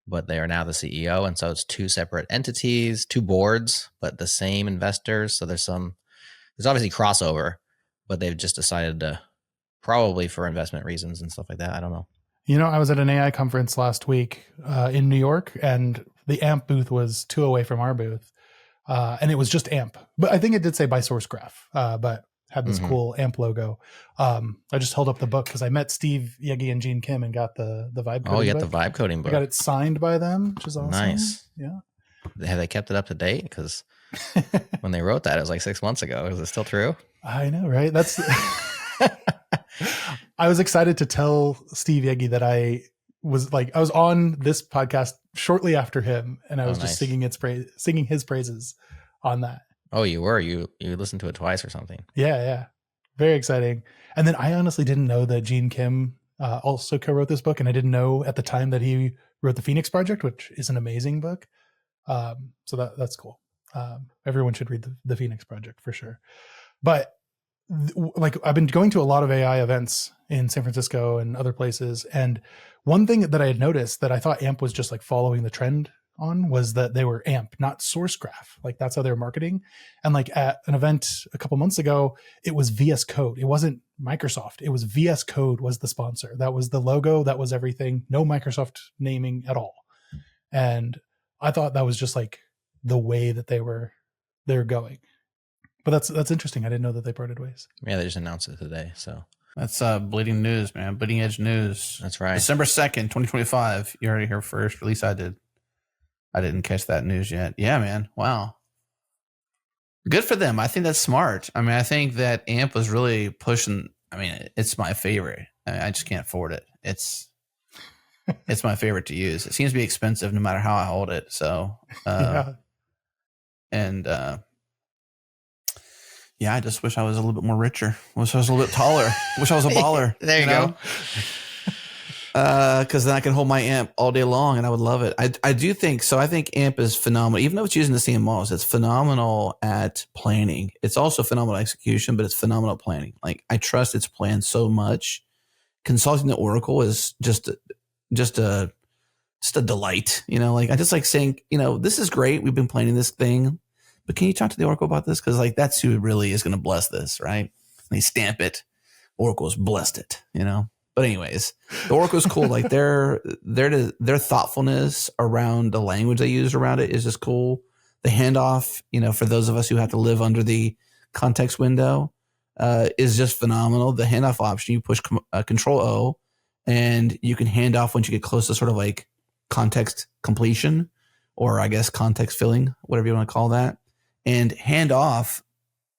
but they are now the CEO. And so it's two separate entities, two boards, but the same investors. So there's obviously crossover, but they've just decided to, probably for investment reasons and stuff like that. I don't know. I was at an AI conference last week in New York, and the AMP booth was 2 away from our booth. And it was just AMP. But I think it did say by Sourcegraph. But had this cool AMP logo. I just held up the book because I met Steve Yegi and Gene Kim and got the vibe coding. Oh, you got book. the vibe coding book. I got it signed by them, which is awesome. Nice. Yeah. Have they kept it up to date? Because when they wrote that, it was like 6 months ago. Is it still true? I know, right? That's. I was excited to tell Steve Yegi that I was on this podcast shortly after him, and I was just singing his praises on that. Oh, you were? You listened to it twice or something? Yeah. Very exciting. And then I honestly didn't know that Gene Kim also co-wrote this book, and I didn't know at the time that he wrote the Phoenix Project, which is an amazing book. So that's cool. Everyone should read the Phoenix Project for sure. But I've been going to a lot of AI events in San Francisco and other places, and one thing that I had noticed that I thought AMP was just like following the trend on was that they were AMP, not Sourcegraph. Like that's how they're marketing. And like at an event a couple months ago, it was VS Code. It wasn't Microsoft. It was VS Code was the sponsor. That was the logo. That was everything. No Microsoft naming at all. And I thought that was just like the way that they're going. But that's interesting. I didn't know that they parted ways. Yeah, they just announced it today. So that's bleeding news, man. Bleeding edge news. That's right. December 2nd, 2025. You heard it here first. At least I did. I didn't catch that news yet. Yeah, man. Wow. Good for them. I think that's smart. I mean, I think that AMP was really pushing. I mean, it's my favorite. I just can't afford it. It's my favorite to use. It seems to be expensive no matter how I hold it. So, yeah. And, yeah, I just wish I was a little bit more richer. Wish I was a little bit taller. Wish I was a baller. There you go. Because then I can hold my AMP all day long, and I would love it. I do think so. I think AMP is phenomenal, even though it's using the same models. It's phenomenal at planning. It's also phenomenal execution, but it's phenomenal at planning. Like I trust its plan so much. Consulting the Oracle is just a delight. You know, like I just like saying, you know, this is great. We've been planning this thing. But can you talk to the Oracle about this? Because like that's who really is going to bless this, right? And they stamp it. Oracle's blessed it, you know. But anyways, the Oracle's cool. Like their thoughtfulness around the language they use around it is just cool. The handoff, you know, for those of us who have to live under the context window, is just phenomenal. The handoff option, you push Control O, and you can hand off once you get close to sort of like context completion, or I guess context filling, whatever you want to call that. And hand off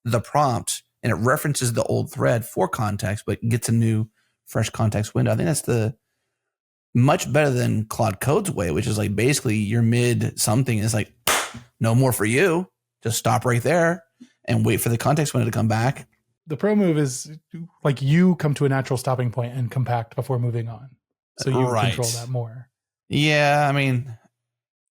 the prompt, and it references the old thread for context, but gets a new fresh context window. I think that's the much better than Claude Code's way, which is like basically your mid something is like no more for you. Just stop right there and wait for the context window to come back. The pro move is like you come to a natural stopping point and compact before moving on. So you control that more. Yeah, I mean,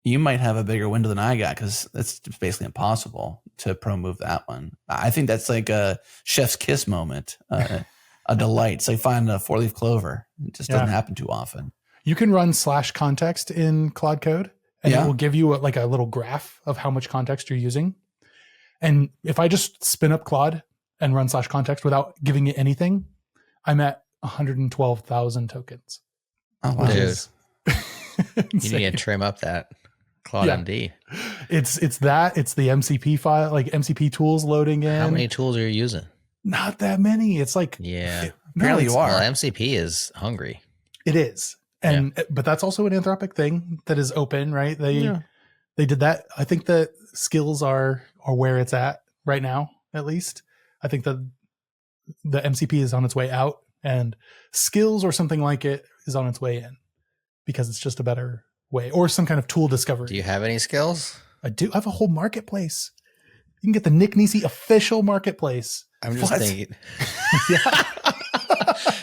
you might have a bigger window than I got because it's basically impossible to pro move that one. I think that's like a chef's kiss moment, a delight. It's like finding a 4-leaf clover. It just doesn't happen too often. You can run /context in Claude Code, and it will give you like a little graph of how much context you're using. And if I just spin up Claude and run /context without giving it anything, I'm at 112,000 tokens. Oh, wow. Dude. You need to trim up that Claude MD. It's the MCP file, like MCP tools loading in. How many tools are you using? Not that many. It's like, apparently you are. Well, MCP is hungry. It is. But that's also an Anthropic thing that is open, right? They did that. I think that skills are where it's at right now, at least. I think that the MCP is on its way out, and skills or something like it is on its way in, because it's just a better way, or some kind of tool discovery. Do you have any skills? I do. I have a whole marketplace. You can get the Nick Nisi official marketplace. I'm just thinking.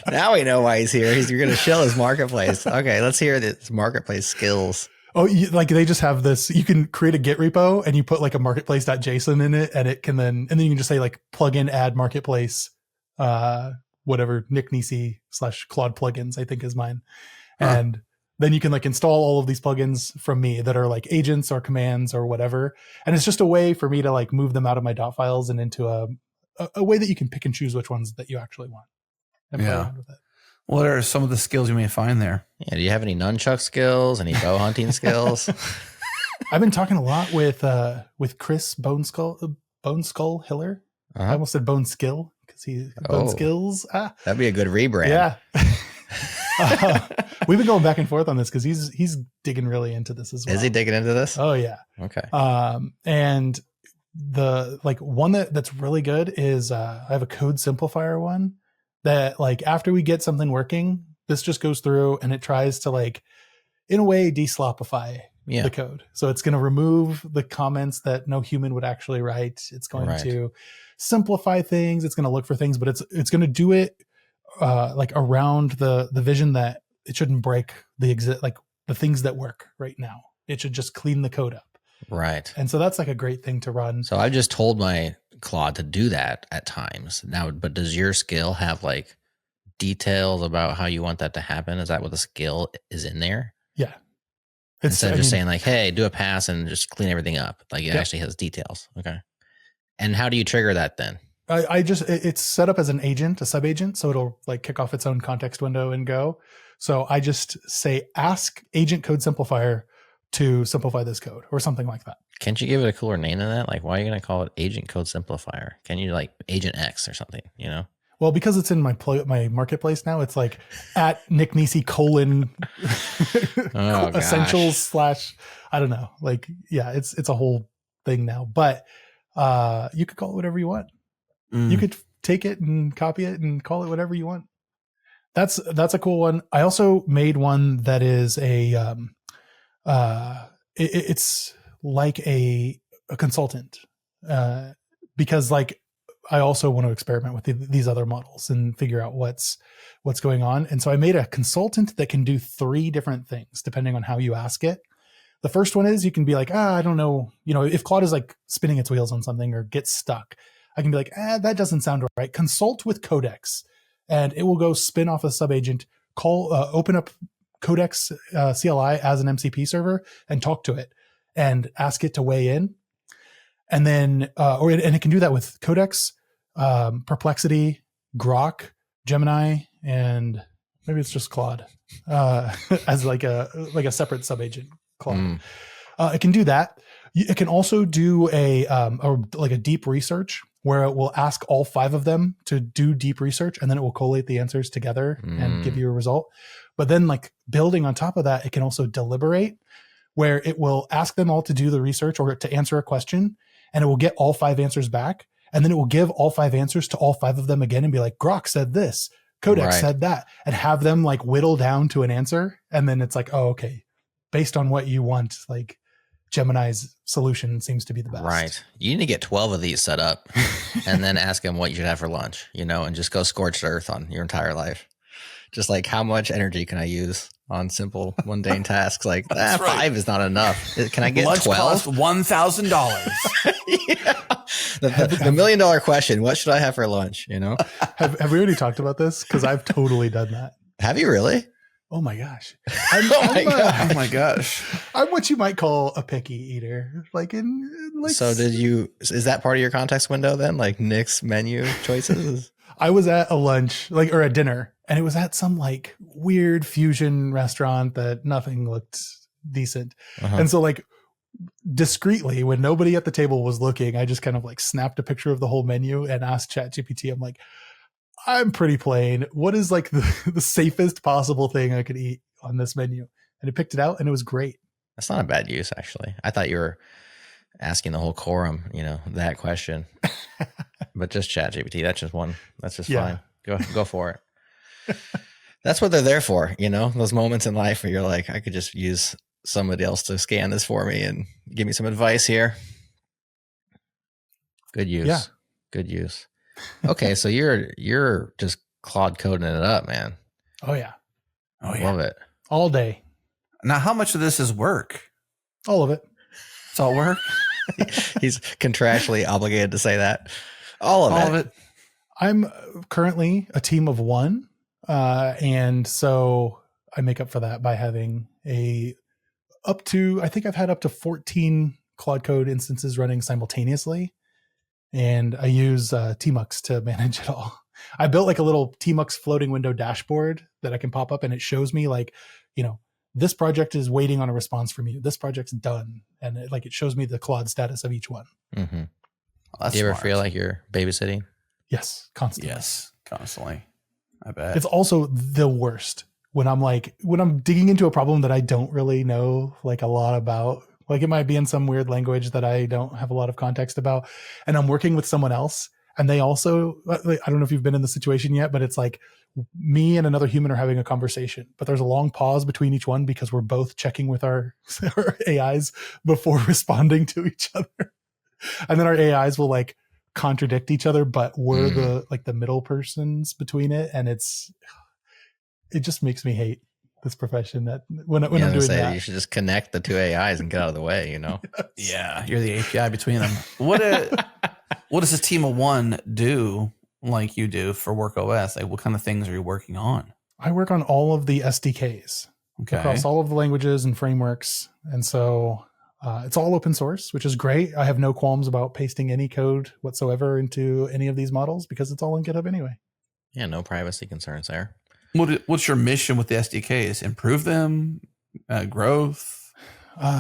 Now we know why he's here. You're going to shill his marketplace. Okay, let's hear this marketplace skills. Oh, like they just have this. You can create a Git repo and you put like a marketplace.json in it, and it can then you can just say like plugin add marketplace, whatever Nick Nisi /Claude plugins I think is mine, and then you can like install all of these plugins from me that are like agents or commands or whatever, and it's just a way for me to like move them out of my dot files and into a way that you can pick and choose which ones that you actually want. And play around with it. What are some of the skills you may find there? Yeah, do you have any nunchuck skills? Any bow hunting skills? I've been talking a lot with Chris Bone Skull Hiller. I almost said Bone Skill because he's done skills. That'd be a good rebrand. Yeah. We've been going back and forth on this because he's digging really into this as well. Is he digging into this? Oh yeah. Okay. And the like one that's really good is I have a code simplifier one that like after we get something working, this just goes through and it tries to like in a way deslopify the code. So it's going to remove the comments that no human would actually write. It's going to simplify things. It's going to look for things, but it's going to do it like around the vision that it shouldn't break the things that work right now. It should just clean the code up. Right. And so that's like a great thing to run. So I've just told my Claude to do that at times now, but does your skill have like details about how you want that to happen? Is that what the skill is in there? Yeah. Instead of just saying like, hey, do a pass and just clean everything up. Like it actually has details. Okay. And how do you trigger that then? It's set up as an agent, a sub agent. So it'll like kick off its own context window and go. So I just say, ask agent code simplifier to simplify this code or something like that. Can't you give it a cooler name than that? Like, why are you going to call it agent code simplifier? Can you like agent X or something, you know? Well, because it's in my marketplace now, it's like at Nick Nisi : essentials / I don't know. Like, yeah, it's a whole thing now, but you could call it whatever you want. You could take it and copy it and call it whatever you want. That's a cool one. I also made one that is it's like a consultant because like I also want to experiment with these other models and figure out what's going on. And so I made a consultant that can do 3 different things depending on how you ask it. The first one is you can be like, I don't know, if Claude is like spinning its wheels on something or gets stuck, I can be like, that doesn't sound right. Consult with Codex, and it will go spin off a subagent, open up Codex CLI as an MCP server and talk to it and ask it to weigh in. And then, and it can do that with Codex, Perplexity, Grok, Gemini, and maybe it's just Claude as like a separate subagent Claude. It can do that. It can also do a deep research where it will ask all 5 of them to do deep research, and then it will collate the answers together and give you a result. But then like building on top of that, it can also deliberate, where it will ask them all to do the research or to answer a question, and it will get all 5 answers back. And then it will give all 5 answers to all 5 of them again and be like, Grok said this, Codex said that, and have them like whittle down to an answer. And then it's like, oh, okay, based on what you want, like Gemini's solution seems to be the best. Right. You need to get 12 of these set up and then ask them what you should have for lunch, and just go scorched earth on your entire life. Just like, how much energy can I use on simple mundane tasks? Like 5 is not enough. Can I get lunch 12? Cost $1,000. Yeah. The $1 million question, what should I have for lunch? Have we already talked about this? Because I've totally done that. Have you really? Oh my gosh. Oh my gosh. I'm what you might call a picky eater. So is that part of your context window then? Like Nick's menu choices? I was at a lunch, or a dinner, and it was at some like weird fusion restaurant that nothing looked decent. And so like discreetly, when nobody at the table was looking, I just kind of like snapped a picture of the whole menu and asked ChatGPT, I'm like, I'm pretty plain. What is like the safest possible thing I could eat on this menu? And it picked it out, and it was great. That's not a bad use, actually. I thought you were asking the whole quorum, that question. But just ChatGPT, that's just one. That's just fine. Go for it. That's what they're there for, those moments in life where you're like, I could just use somebody else to scan this for me and give me some advice here. Good use. Yeah. Good use. Okay, so you're just Claude coding it up, man. Oh yeah. Love it. All day. Now, how much of this is work? All of it. It's all work. He's contractually obligated to say that. All of it. I'm currently a team of 1, and so I make up for that by having I think I've had up to 14 Claude Code instances running simultaneously. And I use Tmux to manage it all. I built like a little Tmux floating window dashboard that I can pop up, and it shows me like, this project is waiting on a response from you. This project's done. And it shows me the Claude status of each one. Mm-hmm. Do you ever feel like you're babysitting? Yes, constantly. Yes, constantly. I bet. It's also the worst when I'm digging into a problem that I don't really know like a lot about. Like it might be in some weird language that I don't have a lot of context about, and I'm working with someone else, and they also, I don't know if you've been in the situation yet, but it's like me and another human are having a conversation, but there's a long pause between each one because we're both checking with our AIs before responding to each other. And then our AIs will like contradict each other, but we're the middle persons between it. And it just makes me hate this profession that when I'm doing that. You should just connect the two AIs and get out of the way, you know? Yeah, you're the API between them. What does a team of one do like you do for WorkOS? Like what kind of things are you working on? I work on all of the SDKs across all of the languages and frameworks. And so it's all open source, which is great. I have no qualms about pasting any code whatsoever into any of these models because it's all in GitHub anyway. Yeah, no privacy concerns there. What's your mission with the SDKs? Improve them? Growth?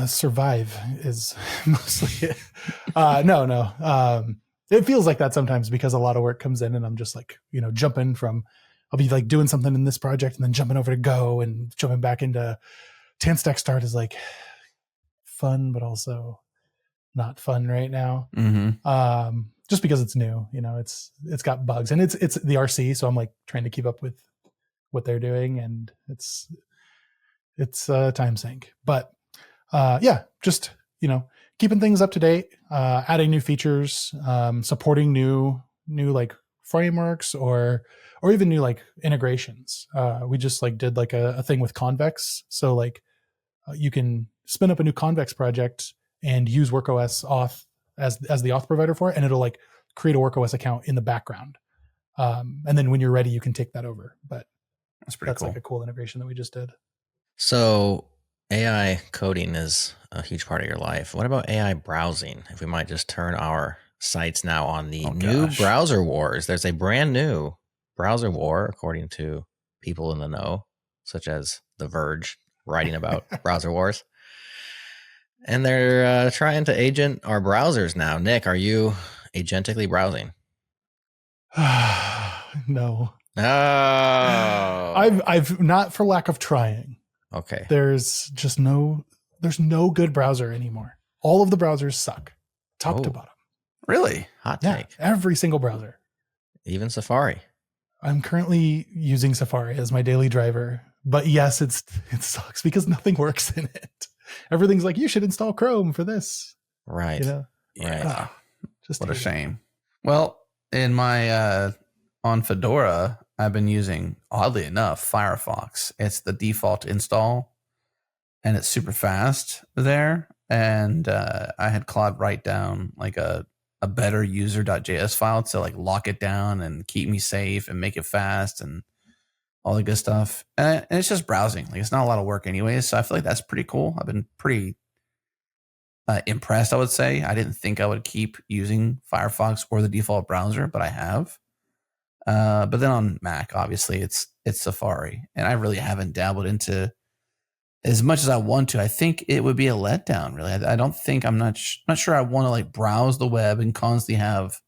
Survive is mostly it. No. It feels like that sometimes because a lot of work comes in and I'm just like, jumping from, I'll be like doing something in this project and then jumping over to Go and jumping back into TanStack Start is like fun, but also not fun right now. Mm-hmm. Just because it's new, it's got bugs and it's the RC. So I'm like trying to keep up with what they're doing and it's time sink, but just, keeping things up to date, adding new features, supporting new like frameworks or even new like integrations. We just like did like a thing with Convex. So like you can spin up a new Convex project and use WorkOS auth as the auth provider for it. And it'll like create a WorkOS account in the background. And then when you're ready, you can take that over. But that's cool. Like a cool integration that we just did. So AI coding is a huge part of your life. What about AI browsing? If we might just turn our sights now on the new browser wars. There's a brand new browser war, according to people in the know, such as The Verge, writing about browser wars. And they're trying to agent our browsers now. Nick, are you agentically browsing? No. Oh. I've not for lack of trying. Okay. There's no good browser anymore. All of the browsers suck, top to bottom. Really? Hot take. Every single browser. Even Safari. I'm currently using Safari as my daily driver, but yes, it sucks because nothing works in it. Everything's like, you should install Chrome for this. Right. Yeah. Just what a shame. Well, in my on Fedora, I've been using, oddly enough, Firefox. It's the default install, and it's super fast there. And I had Claude write down like a better user.js file to like lock it down and keep me safe and make it fast and all the good stuff. And it's just browsing. Like it's not a lot of work anyways. So I feel like that's pretty cool. I've been pretty impressed, I would say. I didn't think I would keep using Firefox or the default browser, but I have. But then on Mac, obviously, it's Safari, and I really haven't dabbled into as much as I want to. I think it would be a letdown. Really, I don't think I'm not sure I want to like browse the web and constantly have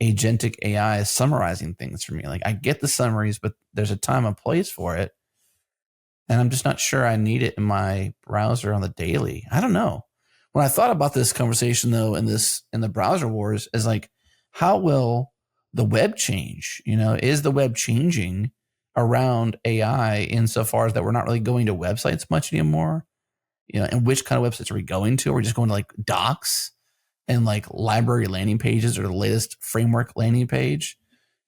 agentic AI summarizing things for me. Like I get the summaries, but there's a time and place for it, and I'm just not sure I need it in my browser on the daily. I don't know. When I thought about this conversation though, in the browser wars, is like, how will the web change? Is the web changing around AI insofar as that we're not really going to websites much anymore? And which kind of websites are we going to? Are we just going to like docs and like library landing pages or the latest framework landing page?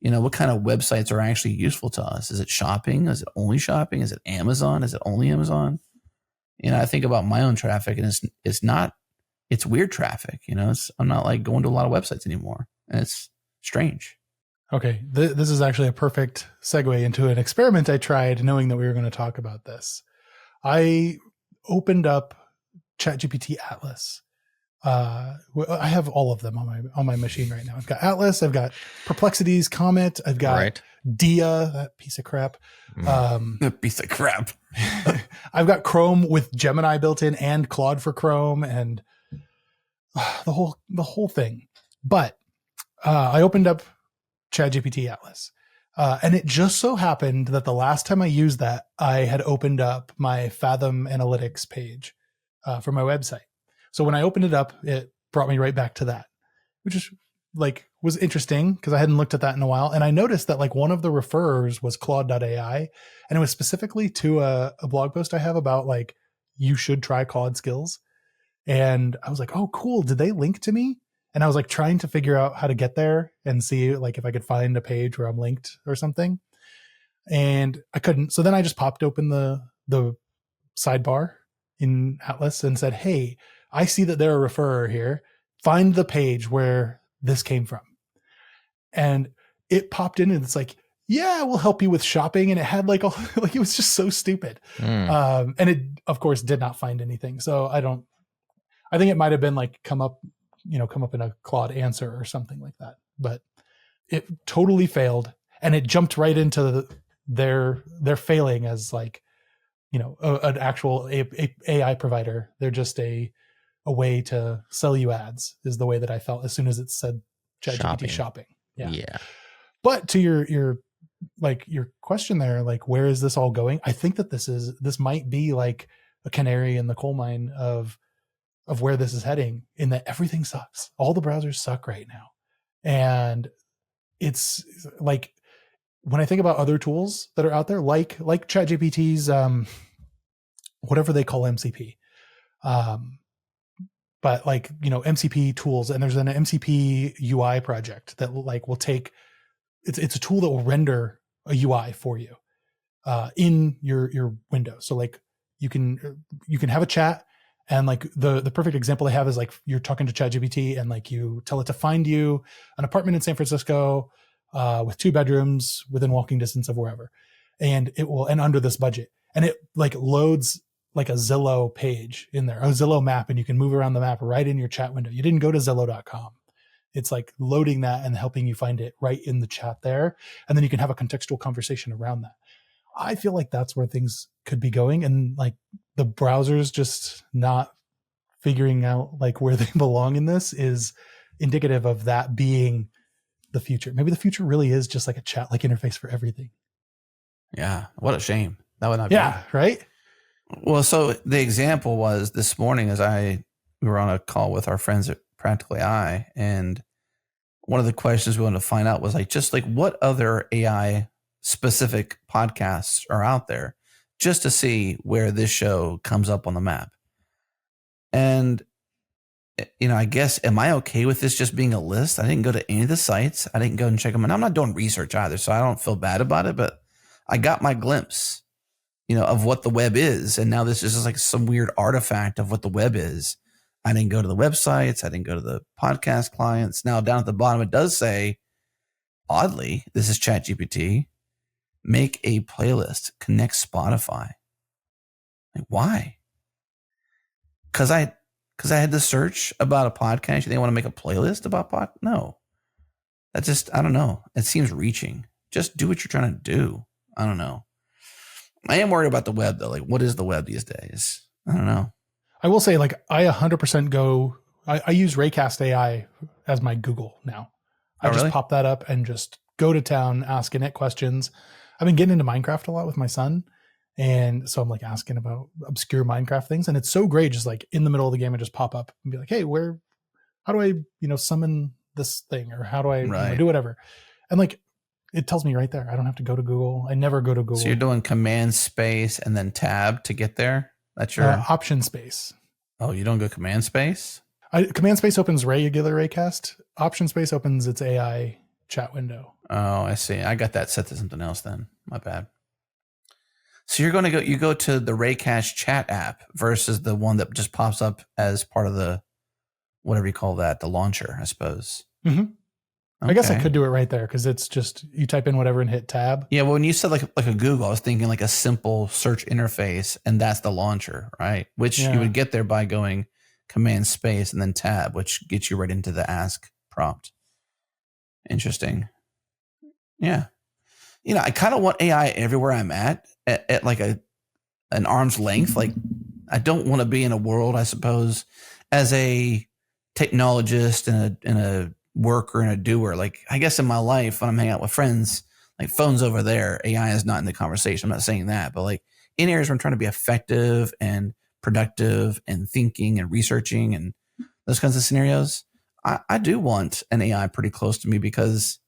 What kind of websites are actually useful to us? Is it shopping? Is it only shopping? Is it Amazon? Is it only Amazon? I think about my own traffic, and it's weird traffic. I'm not like going to a lot of websites anymore, and it's strange. Okay, this is actually a perfect segue into an experiment I tried, knowing that we were going to talk about this. I opened up ChatGPT Atlas. I have all of them on my machine right now. I've got Atlas, I've got Perplexity's Comet, I've got Dia, that piece of crap. That piece of crap. I've got Chrome with Gemini built in and Claude for Chrome and the whole thing. But I opened up ChatGPT Atlas. And it just so happened that the last time I used that, I had opened up my Fathom Analytics page for my website. So when I opened it up, it brought me right back to that, which is like was interesting because I hadn't looked at that in a while. And I noticed that like one of the referrers was Claude.ai, and it was specifically to a blog post I have about like, you should try Claude skills. And I was like, oh, cool. Did they link to me? And I was like trying to figure out how to get there and see like if I could find a page where I'm linked or something. And I couldn't. So then I just popped open the sidebar in Atlas and said, hey, I see that they're a referrer here. Find the page where this came from. And it popped in and it's like, yeah, we'll help you with shopping. And it had like, like it was just so stupid. And it, of course, did not find anything. So I think it might have been like come up in a Claude answer or something like that, but it totally failed. And it jumped right into their failing as like, an actual AI provider. They're just a way to sell you ads is the way that I felt as soon as it said ChatGPT shopping. Yeah. But to your question there, like, where is this all going? I think that this might be like a canary in the coal mine of where this is heading, in that everything sucks. All the browsers suck right now. And it's like, when I think about other tools that are out there, like ChatGPT's, whatever they call MCP, but like, MCP tools, and there's an MCP UI project that like will take, it's a tool that will render a UI for you, in your window. So like you can have a chat. And like the perfect example they have is like you're talking to ChatGPT and like you tell it to find you an apartment in San Francisco with 2 bedrooms within walking distance of wherever. And it will, and under this budget. And it like loads like a Zillow page in there, a Zillow map, and you can move around the map right in your chat window. You didn't go to Zillow.com. It's like loading that and helping you find it right in the chat there. And then you can have a contextual conversation around that. I feel like that's where things could be going. And like the browsers just not figuring out like where they belong in this is indicative of that being the future. Maybe the future really is just like a chat like interface for everything. Yeah. What a shame. That would not be. Yeah. Right. Well, so the example was this morning as we were on a call with our friends at Practical AI, and one of the questions we wanted to find out was like, just like what other AI specific podcasts are out there, just to see where this show comes up on the map. And, I guess, am I okay with this just being a list? I didn't go to any of the sites. I didn't go and check them. And I'm not doing research either, so I don't feel bad about it, but I got my glimpse, of what the web is. And now this is just like some weird artifact of what the web is. I didn't go to the websites. I didn't go to the podcast clients. Now down at the bottom, it does say, oddly, this is ChatGPT. Make a playlist, connect Spotify. Like, why? Because I had to search about a podcast. They want to make a playlist about No, that just, I don't know. It seems reaching. Just do what you're trying to do. I don't know. I am worried about the web though. Like, what is the web these days? I don't know. I will say, like, I 100% I use Raycast AI as my Google now. I just pop that up and just go to town asking it questions. I've been getting into Minecraft a lot with my son. And so I'm like asking about obscure Minecraft things. And it's so great. Just like in the middle of the game, I just pop up and be like, hey, how do I, summon this thing? Or how do I do whatever? And like, it tells me right there. I don't have to go to Google. I never go to Google. So you're doing command space and then tab to get there? That's your option space. Oh, you don't go command space? Command space opens regular Raycast. Option space opens its AI chat window. Oh, I see. I got that set to something else then. My bad. So you go to the Raycast chat app versus the one that just pops up as part of the, whatever you call that, the launcher, I suppose. Mm-hmm. Okay. I guess I could do it right there because it's just, you type in whatever and hit tab. Yeah, well, when you said like a Google, I was thinking like a simple search interface, and that's the launcher, right? Which you would get there by going command space and then tab, which gets you right into the ask prompt. Interesting. Yeah. I kind of want AI everywhere I'm at like an arm's length. Like, I don't want to be in a world, I suppose, as a technologist and a worker and a doer. Like, I guess in my life, when I'm hanging out with friends, like phones over there, AI is not in the conversation. I'm not saying that, but like in areas where I'm trying to be effective and productive and thinking and researching and those kinds of scenarios, I do want an AI pretty close to me, because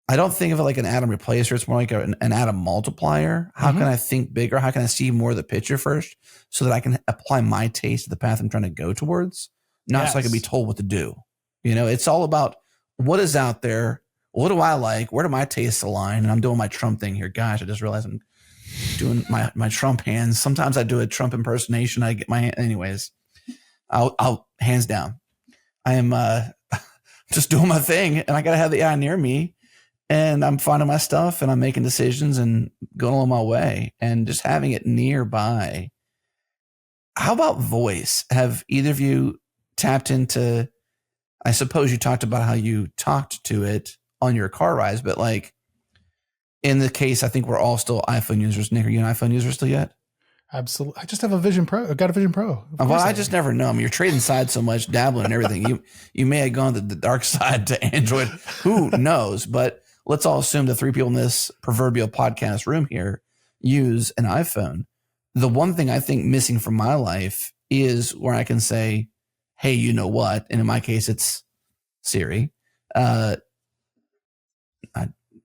I don't think of it like an atom replacer. It's more like an atom multiplier. How can I think bigger? How can I see more of the picture first so that I can apply my taste to the path I'm trying to go towards? Not so I can be told what to do. You know, it's all about what is out there. What do I like? Where do my tastes align? And I'm doing my Trump thing here. Gosh, I just realized I'm doing my Trump hands. Sometimes I do a Trump impersonation. I get my hand. Anyways, I'll hands down. I am just doing my thing, and I got to have the AI near me, and I'm finding my stuff, and I'm making decisions and going along my way, and just having it nearby. How about voice? Have either of you tapped into, I suppose you talked about how you talked to it on your car rides, but like in the case, I think we're all still iPhone users. Nick, are you an iPhone user still yet? Absolutely. I just have a Vision Pro. I got a Vision Pro. Well, I just never know. I mean, you're trading sides so much, dabbling and everything. You may have gone to the dark side to Android. Who knows? But let's all assume the three people in this proverbial podcast room here use an iPhone. The one thing I think missing from my life is where I can say, hey, you know what? And in my case, it's Siri.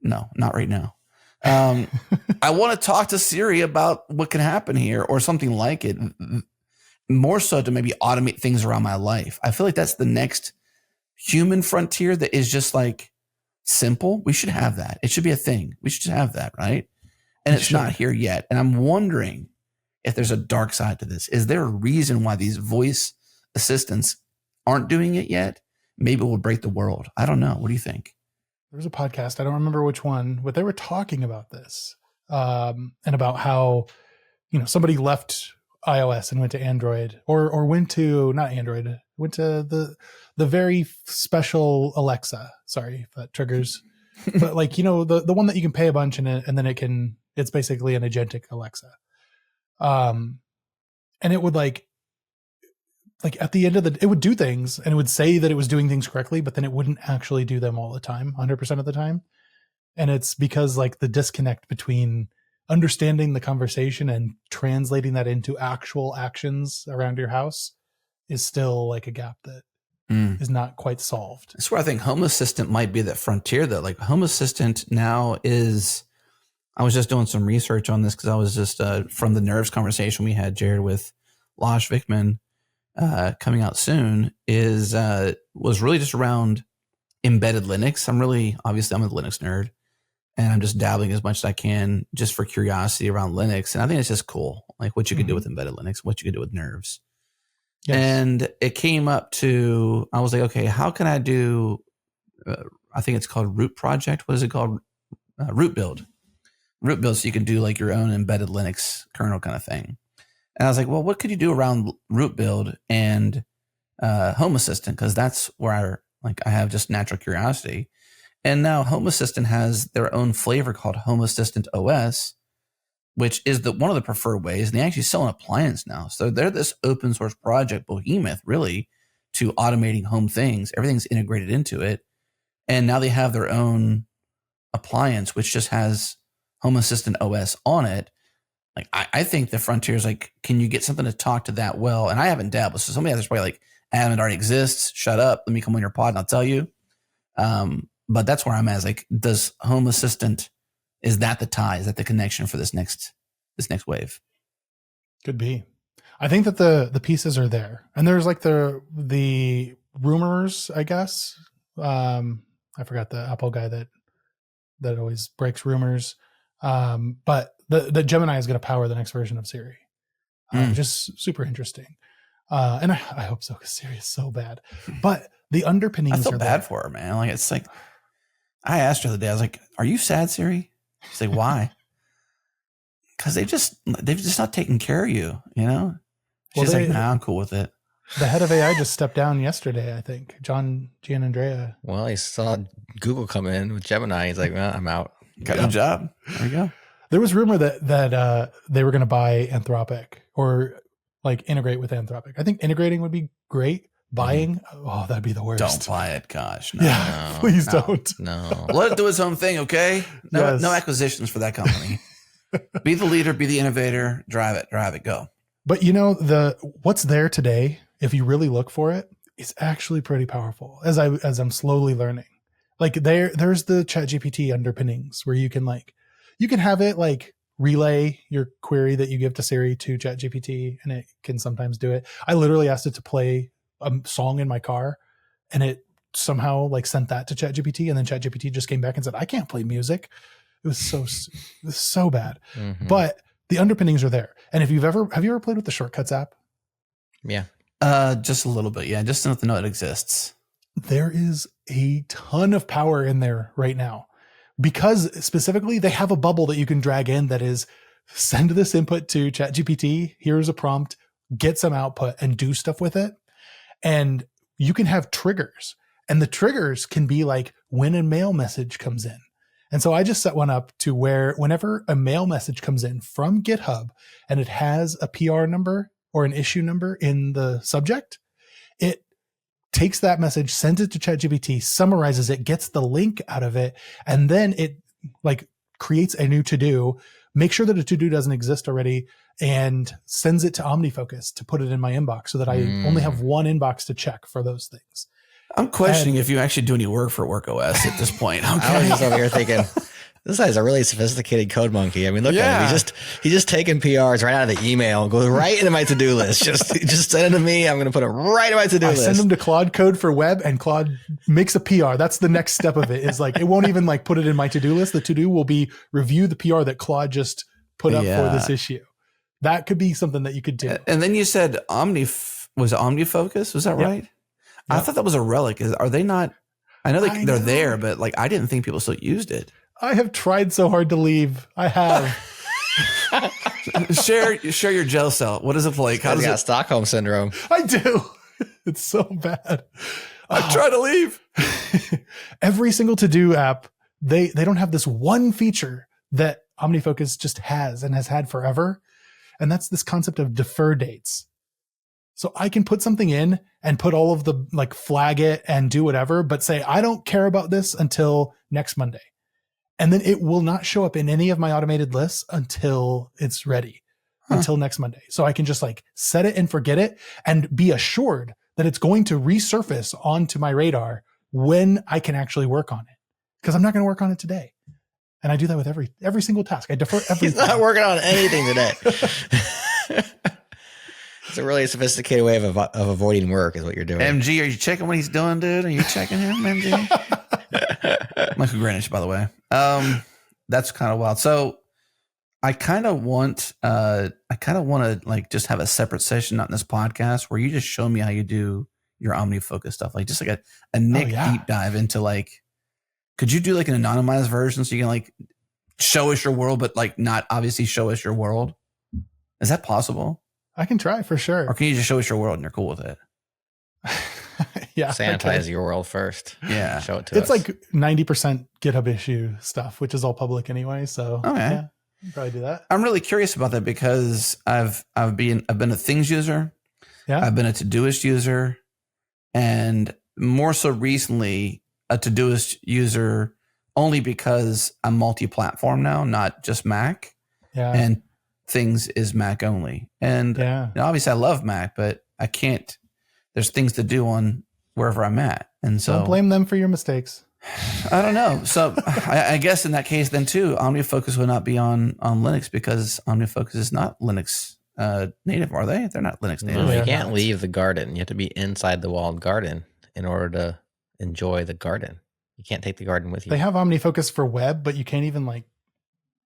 No, not right now. I want to talk to Siri about what can happen here or something like it. More so to maybe automate things around my life. I feel like that's the next human frontier that is just like simple. We should have that. It should be a thing. We should have that, right? And it's not here yet. And I'm wondering if there's a dark side to this. Is there a reason why these voice assistants aren't doing it yet? Maybe it will break the world. I don't know. What do you think? There was a podcast, I don't remember which one, but they were talking about this and about how, you know, somebody left iOS and went to Android or went to, not Android, went to the very special Alexa. Sorry if that triggers, but like, you know, the one that you can pay a bunch and then it's basically an agentic Alexa. And it would like at the end of it would do things and it would say that it was doing things correctly, but then it wouldn't actually do them all the time, 100% of the time. And it's because like the disconnect between understanding the conversation and translating that into actual actions around your house is still like a gap that is not quite solved. That's where I think Home Assistant might be that frontier though. Like Home Assistant now is, I was just doing some research on this because I was just from the Nerves conversation we had, Jared, with Losh Vickman, coming out soon was really just around embedded Linux. I'm a Linux nerd and I'm just dabbling as much as I can just for curiosity around Linux. And I think it's just cool. Like what you can do with embedded Linux, what you can do with Nerves. Yes. And it came up to, I was like, okay, how can I do, I think it's called Root Project. What is it called? Root Build. Root Build. So you can do like your own embedded Linux kernel kind of thing. And I was like, well, what could you do around Root Build and Home Assistant? Because that's where I have just natural curiosity. And now Home Assistant has their own flavor called Home Assistant OS, which is one of the preferred ways. And they actually sell an appliance now. So they're this open source project behemoth, really, to automating home things. Everything's integrated into it. And now they have their own appliance, which just has Home Assistant OS on it. Like, I think the frontier is like, can you get something to talk to that well? And I haven't dabbled. So somebody else is probably like, Adam, it already exists. Shut up. Let me come on your pod and I'll tell you. But that's where I'm at. Is like, does Home Assistant, is that the tie? Is that the connection for this next wave? Could be. I think that the pieces are there. And there's like the rumors, I guess. I forgot the Apple guy that always breaks rumors. But the Gemini is going to power the next version of Siri, just super interesting. And I hope so, because Siri is so bad. But the underpinnings I feel are bad there. for her, man. Like it's like, I asked her the other day, I was like, "Are you sad, Siri?" She's like, "Why?" Because they've just not taken care of you, you know. She's like, "Nah, I'm cool with it." The head of AI just stepped down yesterday, I think. John Gianandrea. Well, he saw Google come in with Gemini. He's like, well, I'm out. Got a job. There you go. There was rumor that they were going to buy Anthropic or like integrate with Anthropic. I think integrating would be great, buying, oh, that'd be the worst. Don't buy it. Gosh. No. Yeah, please don't. No. Let it do its own thing, okay? No, Yes. no acquisitions for that company. Be the leader, be the innovator, drive it, go. But you know, what's there today, if you really look for it, is actually pretty powerful as I'm slowly learning. Like there's the ChatGPT underpinnings where you can have it like relay your query that you give to Siri to ChatGPT, and it can sometimes do it. I literally asked it to play a song in my car, and it somehow like sent that to ChatGPT, and then ChatGPT just came back and said, I can't play music. It was so bad. Mhm. But the underpinnings are there. And have you ever played with the Shortcuts app? Yeah. Just a little bit. Yeah. Just enough to know it exists. There is a ton of power in there right now, because specifically they have a bubble that you can drag in that is send this input to ChatGPT. Here's a prompt, get some output and do stuff with it. And you can have triggers, and the triggers can be like when a mail message comes in. And so I just set one up to where whenever a mail message comes in from GitHub and it has a PR number or an issue number in the subject, it takes that message, sends it to ChatGPT, summarizes it, gets the link out of it, and then it like creates a new to-do, make sure that a to-do doesn't exist already, and sends it to OmniFocus to put it in my inbox so that I only have one inbox to check for those things. I'm questioning if you actually do any work for WorkOS at this point. Okay. I was just over here thinking, this guy's a really sophisticated code monkey. I mean, look at him. He's just taking PRs right out of the email and goes right into my to-do list. Just send it to me. I'm going to put it right in my to-do list. I send them to Claude Code for web, and Claude makes a PR. That's the next step of it. Is like, it won't even like put it in my to-do list. The to-do will be review the PR that Claude just put up for this issue. That could be something that you could do. And then you said was it OmniFocus? Was that right? Yep. I thought that was a relic. Are they not? I know they're there, but like I didn't think people still used it. I have tried so hard to leave. I have. share your jail cell. What is it like? How does it? Stockholm syndrome. I do. It's so bad. I try to leave. Every single to-do app, they don't have this one feature that OmniFocus just has and has had forever. And that's this concept of defer dates. So I can put something in and put all of the like flag it and do whatever, but say, I don't care about this until next Monday. And then it will not show up in any of my automated lists until it's ready, until next Monday. So I can just like set it and forget it and be assured that it's going to resurface onto my radar when I can actually work on it. Because I'm not going to work on it today. And I do that with every single task. I defer everything. He's not working on anything today. It's a really sophisticated way of avoiding work is what you're doing. MG, are you checking what he's doing, dude? Are you checking him, MG? Michael Greenwich, by the way. That's kind of wild. So I kind of want to like just have a separate session, not in this podcast, where you just show me how you do your OmniFocus stuff. Like just like a Nick deep dive into like, could you do like an anonymized version so you can like show us your world, but like not obviously show us your world? Is that possible? I can try for sure. Or can you just show us your world and you're cool with it? Yeah. Sanitize your world first. Yeah. Show it to us. It's like 90% GitHub issue stuff, which is all public anyway. So yeah, you can probably do that. I'm really curious about that because I've been a Things user. Yeah. I've been a Todoist user, and more so recently a Todoist user only because I'm multi-platform now, not just Mac. Yeah. And Things is Mac only. And you know, obviously I love Mac, but I can't, there's things to do on wherever I'm at. And so don't blame them for your mistakes. I don't know. So I guess in that case then too, OmniFocus would not be on Linux because OmniFocus is not Linux native, are they? They're not Linux native. No, you can't leave the garden. You have to be inside the walled garden in order to enjoy the garden. You can't take the garden with you. They have OmniFocus for web, but you can't even like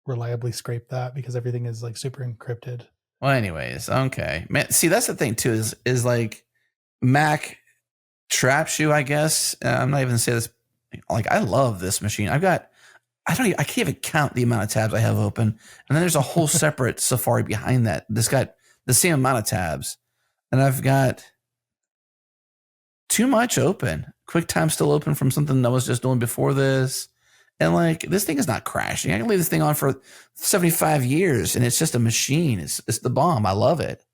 reliably scrape that because everything is like super encrypted. Well, anyways, okay. Man, see, that's the thing too, is like Mac traps you, I guess. I'm not even gonna say this. Like, I love this machine. I can't even count the amount of tabs I have open. And then there's a whole separate Safari behind that. This got the same amount of tabs. And I've got too much open. QuickTime still open from something I was just doing before this. And like, this thing is not crashing. I can leave this thing on for 75 years and it's just a machine. It's the bomb. I love it.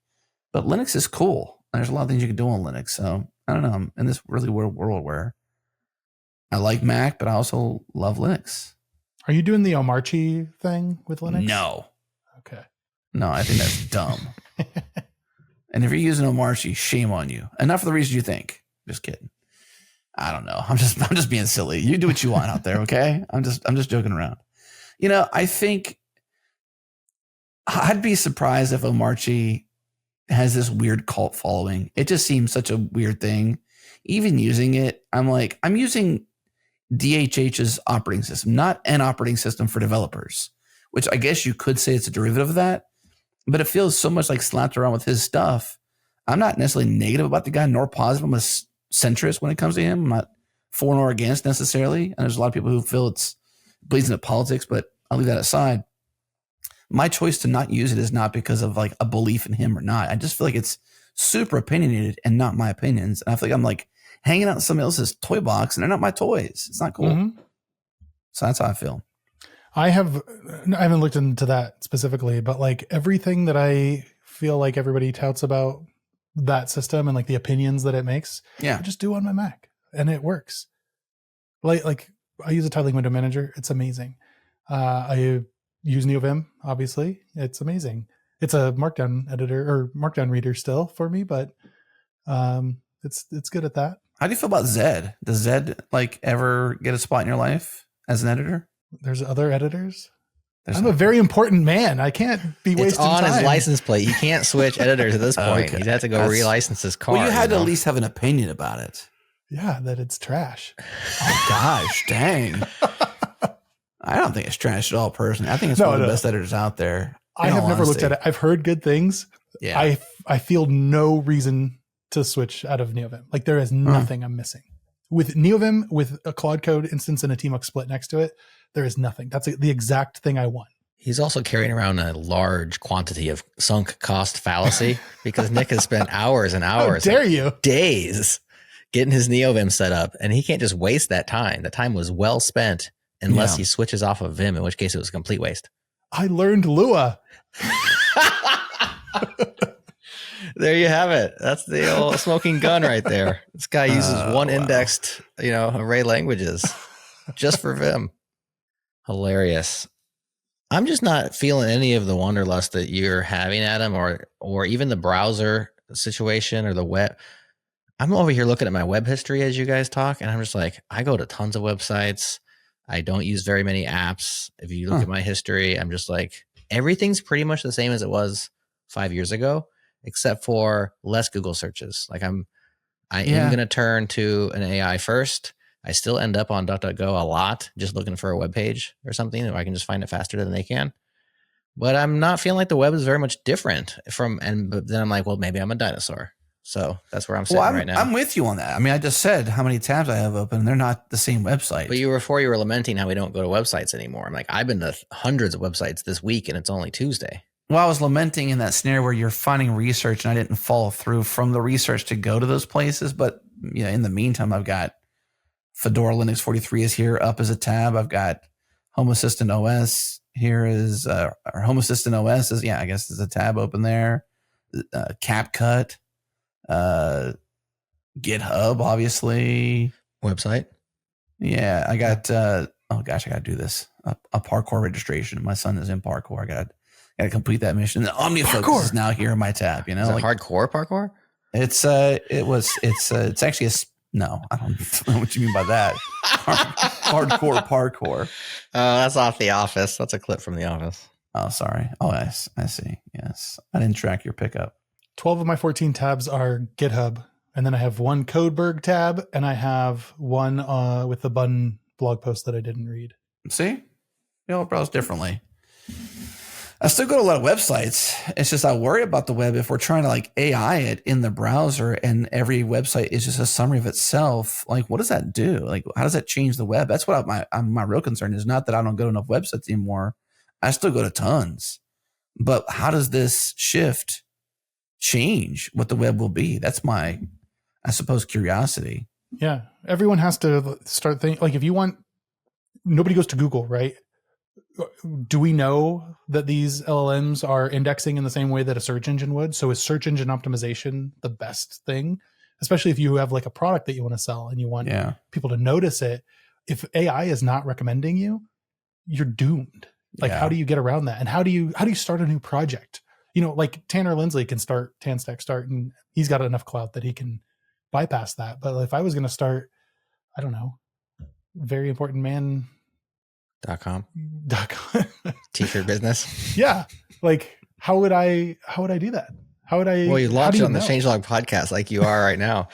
But Linux is cool. There's a lot of things you can do on Linux. So I don't know. I'm in this really weird world where I like Mac, but I also love Linux. Are you doing the Omarchy thing with Linux? No. Okay. No, I think that's dumb. And if you're using Omarchy, shame on you. And not for the reason you think. Just kidding. I don't know. I'm just being silly. You do what you want out there, okay? I'm just joking around. You know, I think I'd be surprised if Omarchy has this weird cult following. It just seems such a weird thing. Even using it, I'm using DHH's operating system, not an operating system for developers, which I guess you could say it's a derivative of that, but it feels so much like slapped around with his stuff. I'm not necessarily negative about the guy, nor positive. I'm a centrist when it comes to him. I'm not for nor against necessarily. And there's a lot of people who feel it bleeds into politics, but I'll leave that aside. My choice to not use it is not because of like a belief in him or not. I just feel like it's super opinionated and not my opinions. And I feel like I'm like hanging out in somebody else's toy box and they're not my toys. It's not cool. Mm-hmm. So that's how I feel. I haven't looked into that specifically, but like everything that I feel like everybody touts about that system and like the opinions that it makes, I just do on my Mac and it works. Like I use a tiling window manager. It's amazing. I use NeoVim, obviously. It's amazing. It's a markdown editor or markdown reader still for me, but it's good at that. How do you feel about Zed? Does Zed like ever get a spot in your life as an editor? There's other editors. I'm a very important man. I can't be wasting time. It's on his license plate. You can't switch editors at this point. Okay. You'd have to go relicense his car. Well, you had to at least have an opinion about it. Yeah, that it's trash. Oh gosh, dang. I don't think it's trash at all, personally. I think it's one of the best editors out there. I have never looked at it. I've heard good things. Yeah. I feel no reason to switch out of NeoVim. Like there is nothing I'm missing. With NeoVim, with a Claude Code instance and a Tmux split next to it, there is nothing. That's the exact thing I want. He's also carrying around a large quantity of sunk cost fallacy because Nick has spent hours and hours, how dare you, days getting his NeoVim set up, and he can't just waste that time. The time was well spent unless he switches off of Vim, in which case it was a complete waste. I learned Lua. There you have it. That's the old smoking gun right there. This guy uses indexed, array languages just for Vim. Hilarious. I'm just not feeling any of the wanderlust that you're having, Adam, or even the browser situation or the web. I'm over here looking at my web history as you guys talk, and I'm just like, I go to tons of websites. I don't use very many apps. If you look at my history, I'm just like, everything's pretty much the same as it was 5 years ago, except for less Google searches. Like I am going to turn to an AI first. I still end up on DuckDuckGo a lot, just looking for a web page or something, or I can just find it faster than they can. But I'm not feeling like the web is very much different but then I'm like, well, maybe I'm a dinosaur. So that's where I'm sitting right now. I'm with you on that. I mean, I just said how many tabs I have open, and they're not the same website. But you were lamenting how we don't go to websites anymore. I'm like, I've been to hundreds of websites this week, and it's only Tuesday. Well, I was lamenting in that scenario where you're finding research, and I didn't follow through from the research to go to those places. But in the meantime, I've got Fedora Linux 43 is here up as a tab. I've got Home Assistant OS here is, or Home Assistant OS is, I guess there's a tab open there. CapCut, GitHub, obviously. Website. Yeah, I got, I got to do this. A parkour registration. My son is in parkour. I got to complete that mission. The OmniFocus is now here in my tab, Is it hardcore parkour? It's actually no, I don't know what you mean by that. Hardcore parkour. That's off The Office. That's a clip from The Office. Oh, sorry. Oh, I see. Yes. I didn't track your pickup. 12 of my 14 tabs are GitHub. And then I have one Codeberg tab, and I have one with the button blog post that I didn't read. See? I'll browse differently. I still go to a lot of websites. It's just I worry about the web if we're trying to like AI it in the browser and every website is just a summary of itself. Like, what does that do? Like, how does that change the web? That's what my real concern is. Not that I don't go to enough websites anymore. I still go to tons. But how does this shift change what the web will be? That's my, I suppose, curiosity. Yeah. Everyone has to start thinking, like, if you want, nobody goes to Google, right? Do we know that these LLMs are indexing in the same way that a search engine would? So is search engine optimization the best thing? especially if you have like a product that you want to sell and you want people to notice it. If AI is not recommending you, you're doomed. Like, how do you get around that? And how do you start a new project? You know, like Tanner Lindsley can start Tanstack Start, and he's got enough clout that he can bypass that. But if I was going to start, I don't know, very important man. .com. T-shirt business. Yeah. Like, how would I do that? How would I? Well, you launched it on the Changelog podcast like you are right now.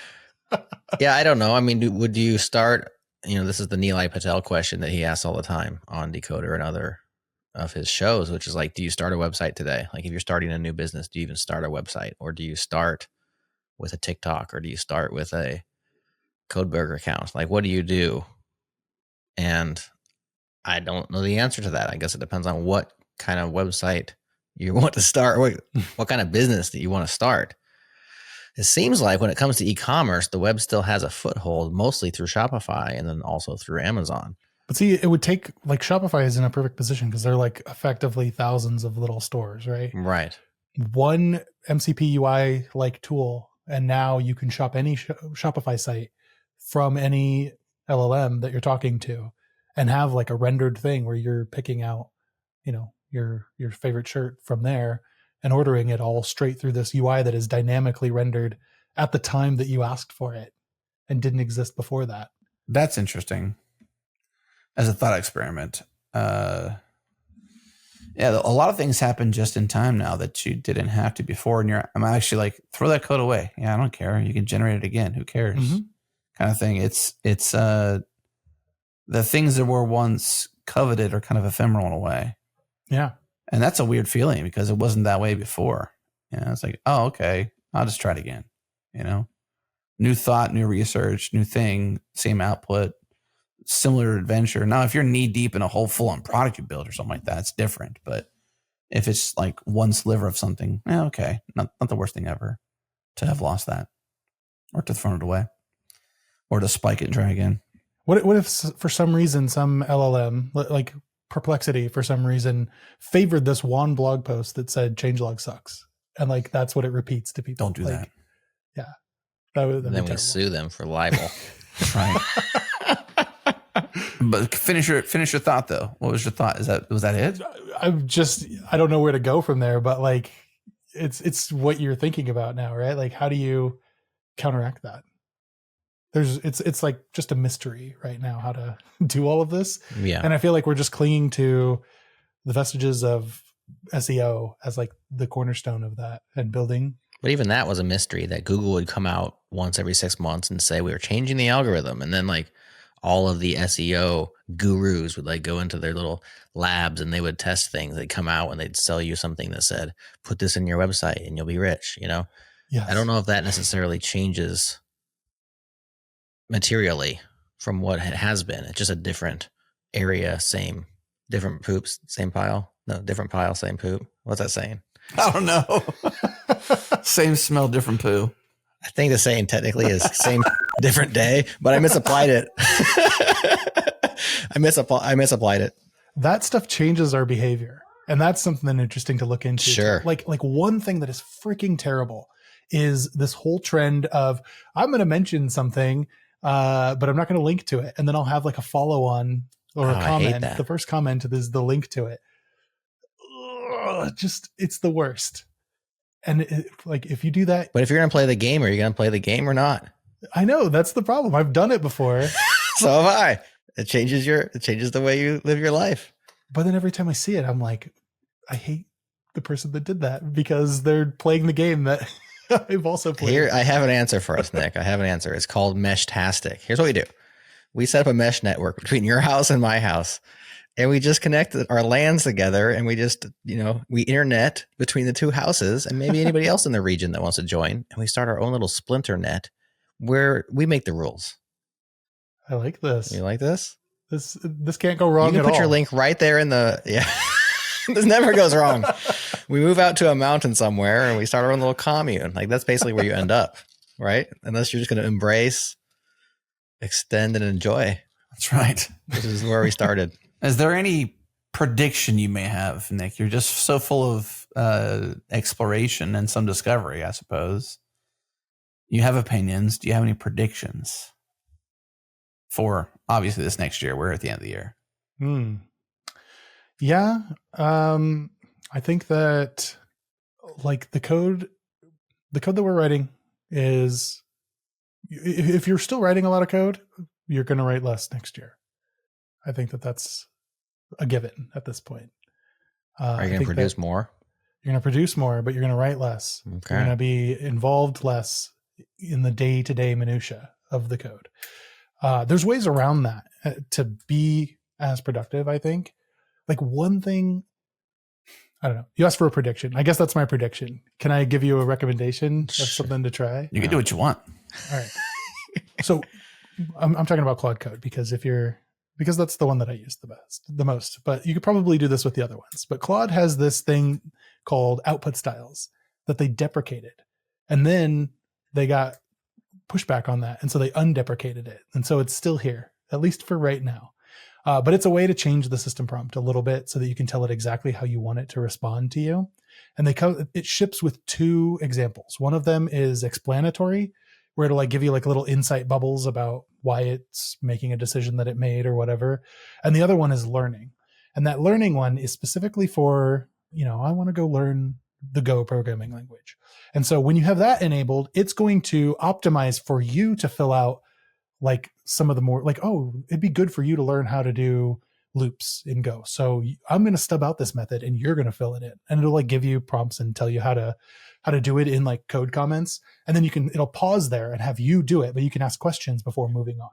Yeah, I don't know. I mean, would you start, this is the Nilay Patel question that he asks all the time on Decoder and other of his shows, which is like, do you start a website today? Like, if you're starting a new business, do you even start a website? Or do you start with a TikTok? Or do you start with a Codeberg account? Like, what do you do? And I don't know the answer to that. I guess it depends on what kind of website you want to start, what kind of business that you want to start. It seems like when it comes to e-commerce, the web still has a foothold, mostly through Shopify and then also through Amazon. But see, it would take, like, Shopify is in a perfect position because they're like effectively thousands of little stores, right? Right. One MCP UI like tool, and now you can shop any Shopify site from any LLM that you're talking to, and have like a rendered thing where you're picking out, your favorite shirt from there and ordering it all straight through this UI that is dynamically rendered at the time that you asked for it and didn't exist before that. That's interesting as a thought experiment. A lot of things happen just in time now that you didn't have to before. And I'm actually like, throw that code away. Yeah, I don't care. You can generate it again. Who cares? Kind of thing. It's the things that were once coveted are kind of ephemeral in a way. Yeah. And that's a weird feeling because it wasn't that way before. It's like, oh, okay, I'll just try it again. New thought, new research, new thing, same output, similar adventure. Now, if you're knee deep in a whole full on product you build or something like that, it's different. But if it's like one sliver of something, okay, not the worst thing ever to have lost that or to throw it away or to spike it and try again. What if for some reason some LLM, like Perplexity, for some reason favored this one blog post that said changelog sucks, and like that's what it repeats to people? Don't do that. Yeah, that'd then we sue them for libel. Right. But finish your thought though. What was your thought? Was that it? I don't know where to go from there, but like it's what you're thinking about now, right? Like, how do you counteract that? It's like just a mystery right now how to do all of this. Yeah. And I feel like we're just clinging to the vestiges of SEO as like the cornerstone of that and building. But even that was a mystery that Google would come out once every 6 months and say, we were changing the algorithm. And then like all of the SEO gurus would like go into their little labs and they would test things. They'd come out and they'd sell you something that said, put this in your website and you'll be rich, Yes. I don't know if that necessarily changes materially from what it has been. It's just a different area, different poops, same pile. No, different pile, same poop. What's that saying? I don't know. Same smell, different poo. I think the saying technically is same different day, but I misapplied it. I misapplied it. That stuff changes our behavior, and that's something interesting to look into. Sure. Like one thing that is freaking terrible is this whole trend of, I'm going to mention something, but I'm not going to link to it. And then I'll have like a follow on or a comment. The first comment is the link to it. It's the worst. And if you do that, but if you're going to play the game, are you going to play the game or not? I know that's the problem. I've done it before. So have I. It changes the way you live your life. But then every time I see it, I'm like, I hate the person that did that because they're playing the game that I've also played. Here, I have an answer for us, Nick. I have an answer. It's called meshtastic. Here's what we do. We set up a mesh network between your house and my house. And we just connect our LANs together and we just, we internet between the two houses and maybe anybody else in the region that wants to join. And we start our own little splinter net where we make the rules. I like this. You like this? This can't go wrong at all. You can put your link right there in the, this never goes wrong. We move out to a mountain somewhere and we start our own little commune. Like that's basically where you end up, right? Unless you're just going to embrace, extend, and enjoy. That's right. This is where we started. Is there any prediction you may have, Nick? You're just so full of exploration and some discovery, I suppose. You have opinions. Do you have any predictions for obviously this next year? We're at the end of the year. Yeah. I think that like the code that we're writing is, if you're still writing a lot of code, you're going to write less next year. I think that that's a given at this point. Are you going to produce more? You're going to produce more, but you're going to write less. Okay. You're going to be involved less in the day-to-day minutia of the code. There's ways around that to be as productive, I think. Like one thing, I don't know. You asked for a prediction. I guess that's my prediction. Can I give you a recommendation of something to try? You can do what you want. All right. So I'm talking about Claude Code because because that's the one that I use the most, but you could probably do this with the other ones. But Claude has this thing called output styles that they deprecated, and then they got pushback on that. And so they undeprecated it. And so it's still here, at least for right now. But it's a way to change the system prompt a little bit so that you can tell it exactly how you want it to respond to you. And it ships with 2 examples. One of them is explanatory, where it'll like give you like little insight bubbles about why it's making a decision that it made or whatever. And the other one is learning. And that learning one is specifically for, I want to go learn the Go programming language. And so when you have that enabled, it's going to optimize for you to fill out like some of the more like, oh, it'd be good for you to learn how to do loops in Go. So I'm going to stub out this method and you're going to fill it in, and it'll like give you prompts and tell you how to do it in like code comments. And then it'll pause there and have you do it, but you can ask questions before moving on.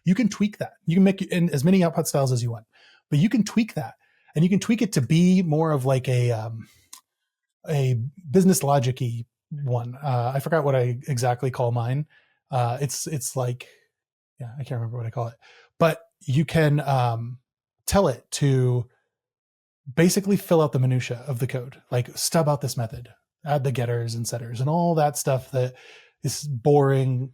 You can tweak that. You can make in as many output styles as you want, but you can tweak that, and you can tweak it to be more of like a business logic-y one. I forgot what I exactly call mine. It's like, I can't remember what I call it, but you can tell it to basically fill out the minutia of the code, like stub out this method, add the getters and setters and all that stuff that is boring,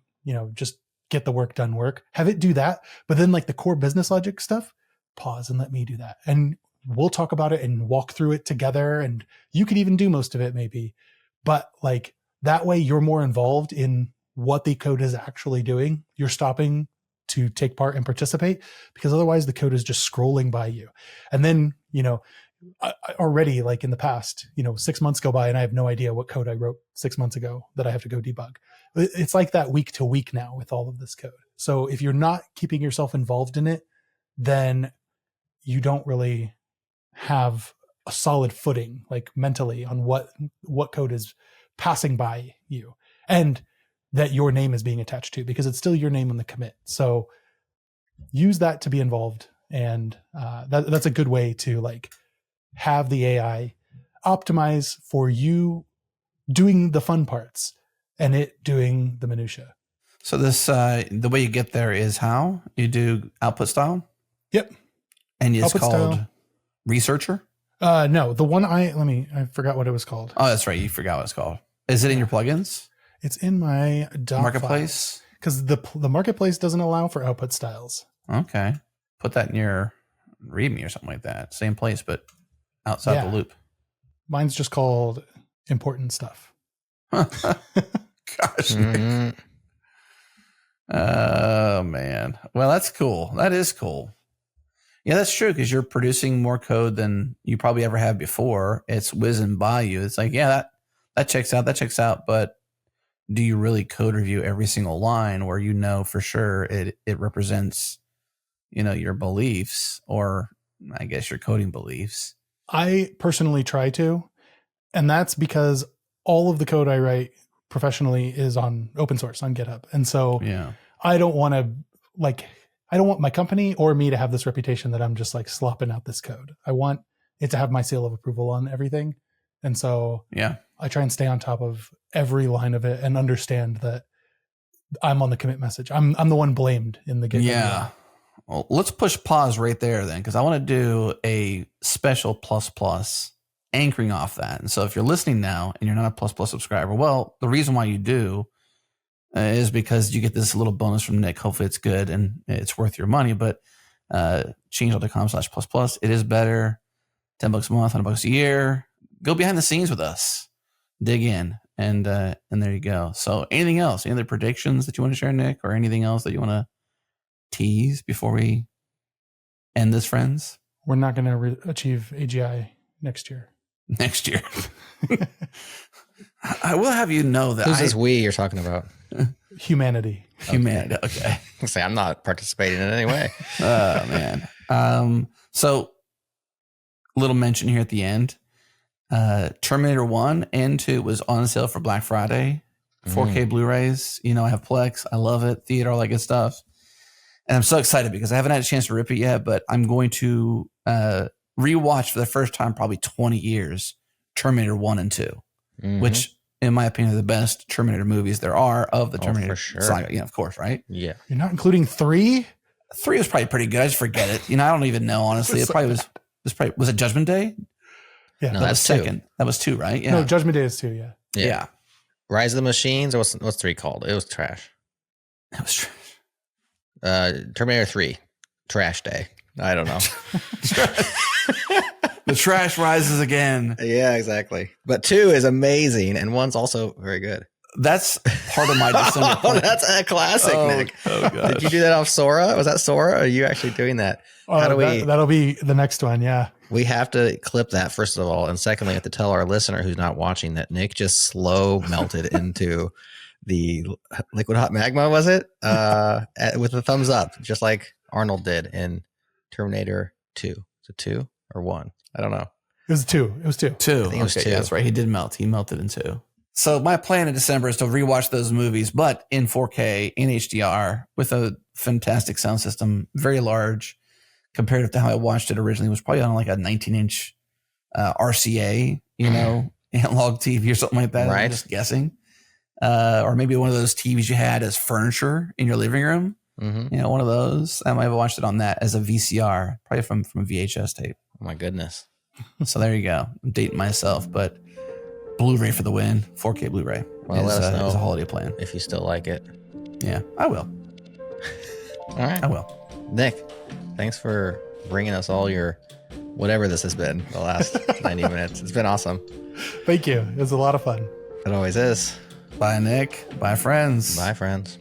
just get the work done work. Have it do that, but then like the core business logic stuff, pause and let me do that. And we'll talk about it and walk through it together. And you could even do most of it maybe, but like that way you're more involved in what the code is actually doing. You're stopping to take part and participate, because otherwise the code is just scrolling by you. And then, I already like in the past, 6 months go by and I have no idea what code I wrote 6 months ago that I have to go debug. It's like that week to week now with all of this code. So if you're not keeping yourself involved in it, then you don't really have a solid footing, like mentally, on what code is passing by you and that your name is being attached to, because it's still your name on the commit. So use that to be involved. And that's a good way to like have the AI optimize for you doing the fun parts and it doing the minutia. So this, the way you get there is how you do output style. Yep. And it's output called style. Researcher. No, the one I forgot what it was called. Oh, that's right. You forgot what it's called. Is it in your plugins? It's in my doc marketplace, because the marketplace doesn't allow for output styles. Okay. Put that in your README or something like that. Same place, but outside the loop. Mine's just called important stuff. Gosh. Mm-hmm. Oh, man. Well, that's cool. That is cool. Yeah, that's true, because you're producing more code than you probably ever have before. It's whizzing by you. It's like, yeah, that checks out. That checks out. But do you really code review every single line where for sure it represents, your beliefs, or I guess your coding beliefs? I personally try to, and that's because all of the code I write professionally is on open source on GitHub. And so I don't want my company or me to have this reputation that I'm just like slopping out this code. I want it to have my seal of approval on everything. And so I try and stay on top of every line of it and understand that I'm on the commit message. I'm the one blamed in the GitHub. Yeah. Well, let's push pause right there then, because I want to do a special ++ anchoring off that. And so if you're listening now and you're not a ++ subscriber, well, the reason why you do is because you get this little bonus from Nick. Hopefully it's good and it's worth your money, but changelog.com/++. It is better. $10 a month, $100 a year. Go behind the scenes with us. Dig in. And there you go. So anything else? Any other predictions that you want to share, Nick, or anything else that you want to tease before we end this, friends? We're not going to achieve AGI next year. Next year. I will have you know that. Who's this we you're talking about? Humanity. Humanity. Okay. Say I'm not participating in any way. Oh man. So little mention here at the end. Terminator 1 and 2 was on sale for Black Friday. 4K Blu-rays. You know, I have Plex. I love it. Theater, all that good stuff. And I'm so excited because I haven't had a chance to rip it yet, but I'm going to rewatch for the first time probably 20 years Terminator 1 and 2, which in my opinion are the best Terminator movies there are of the Terminator saga. Yeah, of course, right? Yeah. You're not including 3? 3 was probably pretty good. I just forget it. You know, I don't even know, honestly. It probably was it Judgment Day? Yeah. No, That that's was 2. second. That was 2, right? Yeah. No, Judgment Day is 2, yeah. Yeah. Rise of the Machines, or what's 3 called? It was trash. That was trash. Terminator 3, trash day. I don't know. The trash rises again. Yeah, exactly. But 2 is amazing, and 1's also very good. That's part of my December plan. That's a classic, Nick. Oh, gosh. Did you do that off Sora? Was that Sora? Or are you actually doing that? How do we? That'll be the next one, yeah. We have to clip that, first of all. And secondly, I have to tell our listener who's not watching that Nick just slow melted into the liquid hot magma, was it? With a thumbs up, just like Arnold did in Terminator 2. Is it 2 or 1? I don't know. It was 2. It was 2. 2. I think it was 2. Yeah, that's right. He did melt. He melted in 2. So my plan in December is to rewatch those movies, but in 4K, in HDR, with a fantastic sound system, very large, comparative to how I watched it originally. It was probably on like a 19-inch RCA, you know, analog TV or something like that. Right. I'm just guessing. Or maybe one of those TVs you had as furniture in your living room. Mm-hmm. You know, one of those. I might have watched it on that as a VCR, probably from a VHS tape. Oh my goodness. So there you go. I'm dating myself, but Blu-ray for the win. 4K Blu-ray Well, let us know is a holiday plan. if you still like it. Yeah, I will. All right. I will. Nick, thanks for bringing us all your whatever this has been the last 90 minutes. It's been awesome. Thank you. It was a lot of fun. It always is. Bye, Nick. Bye, friends. Bye, friends.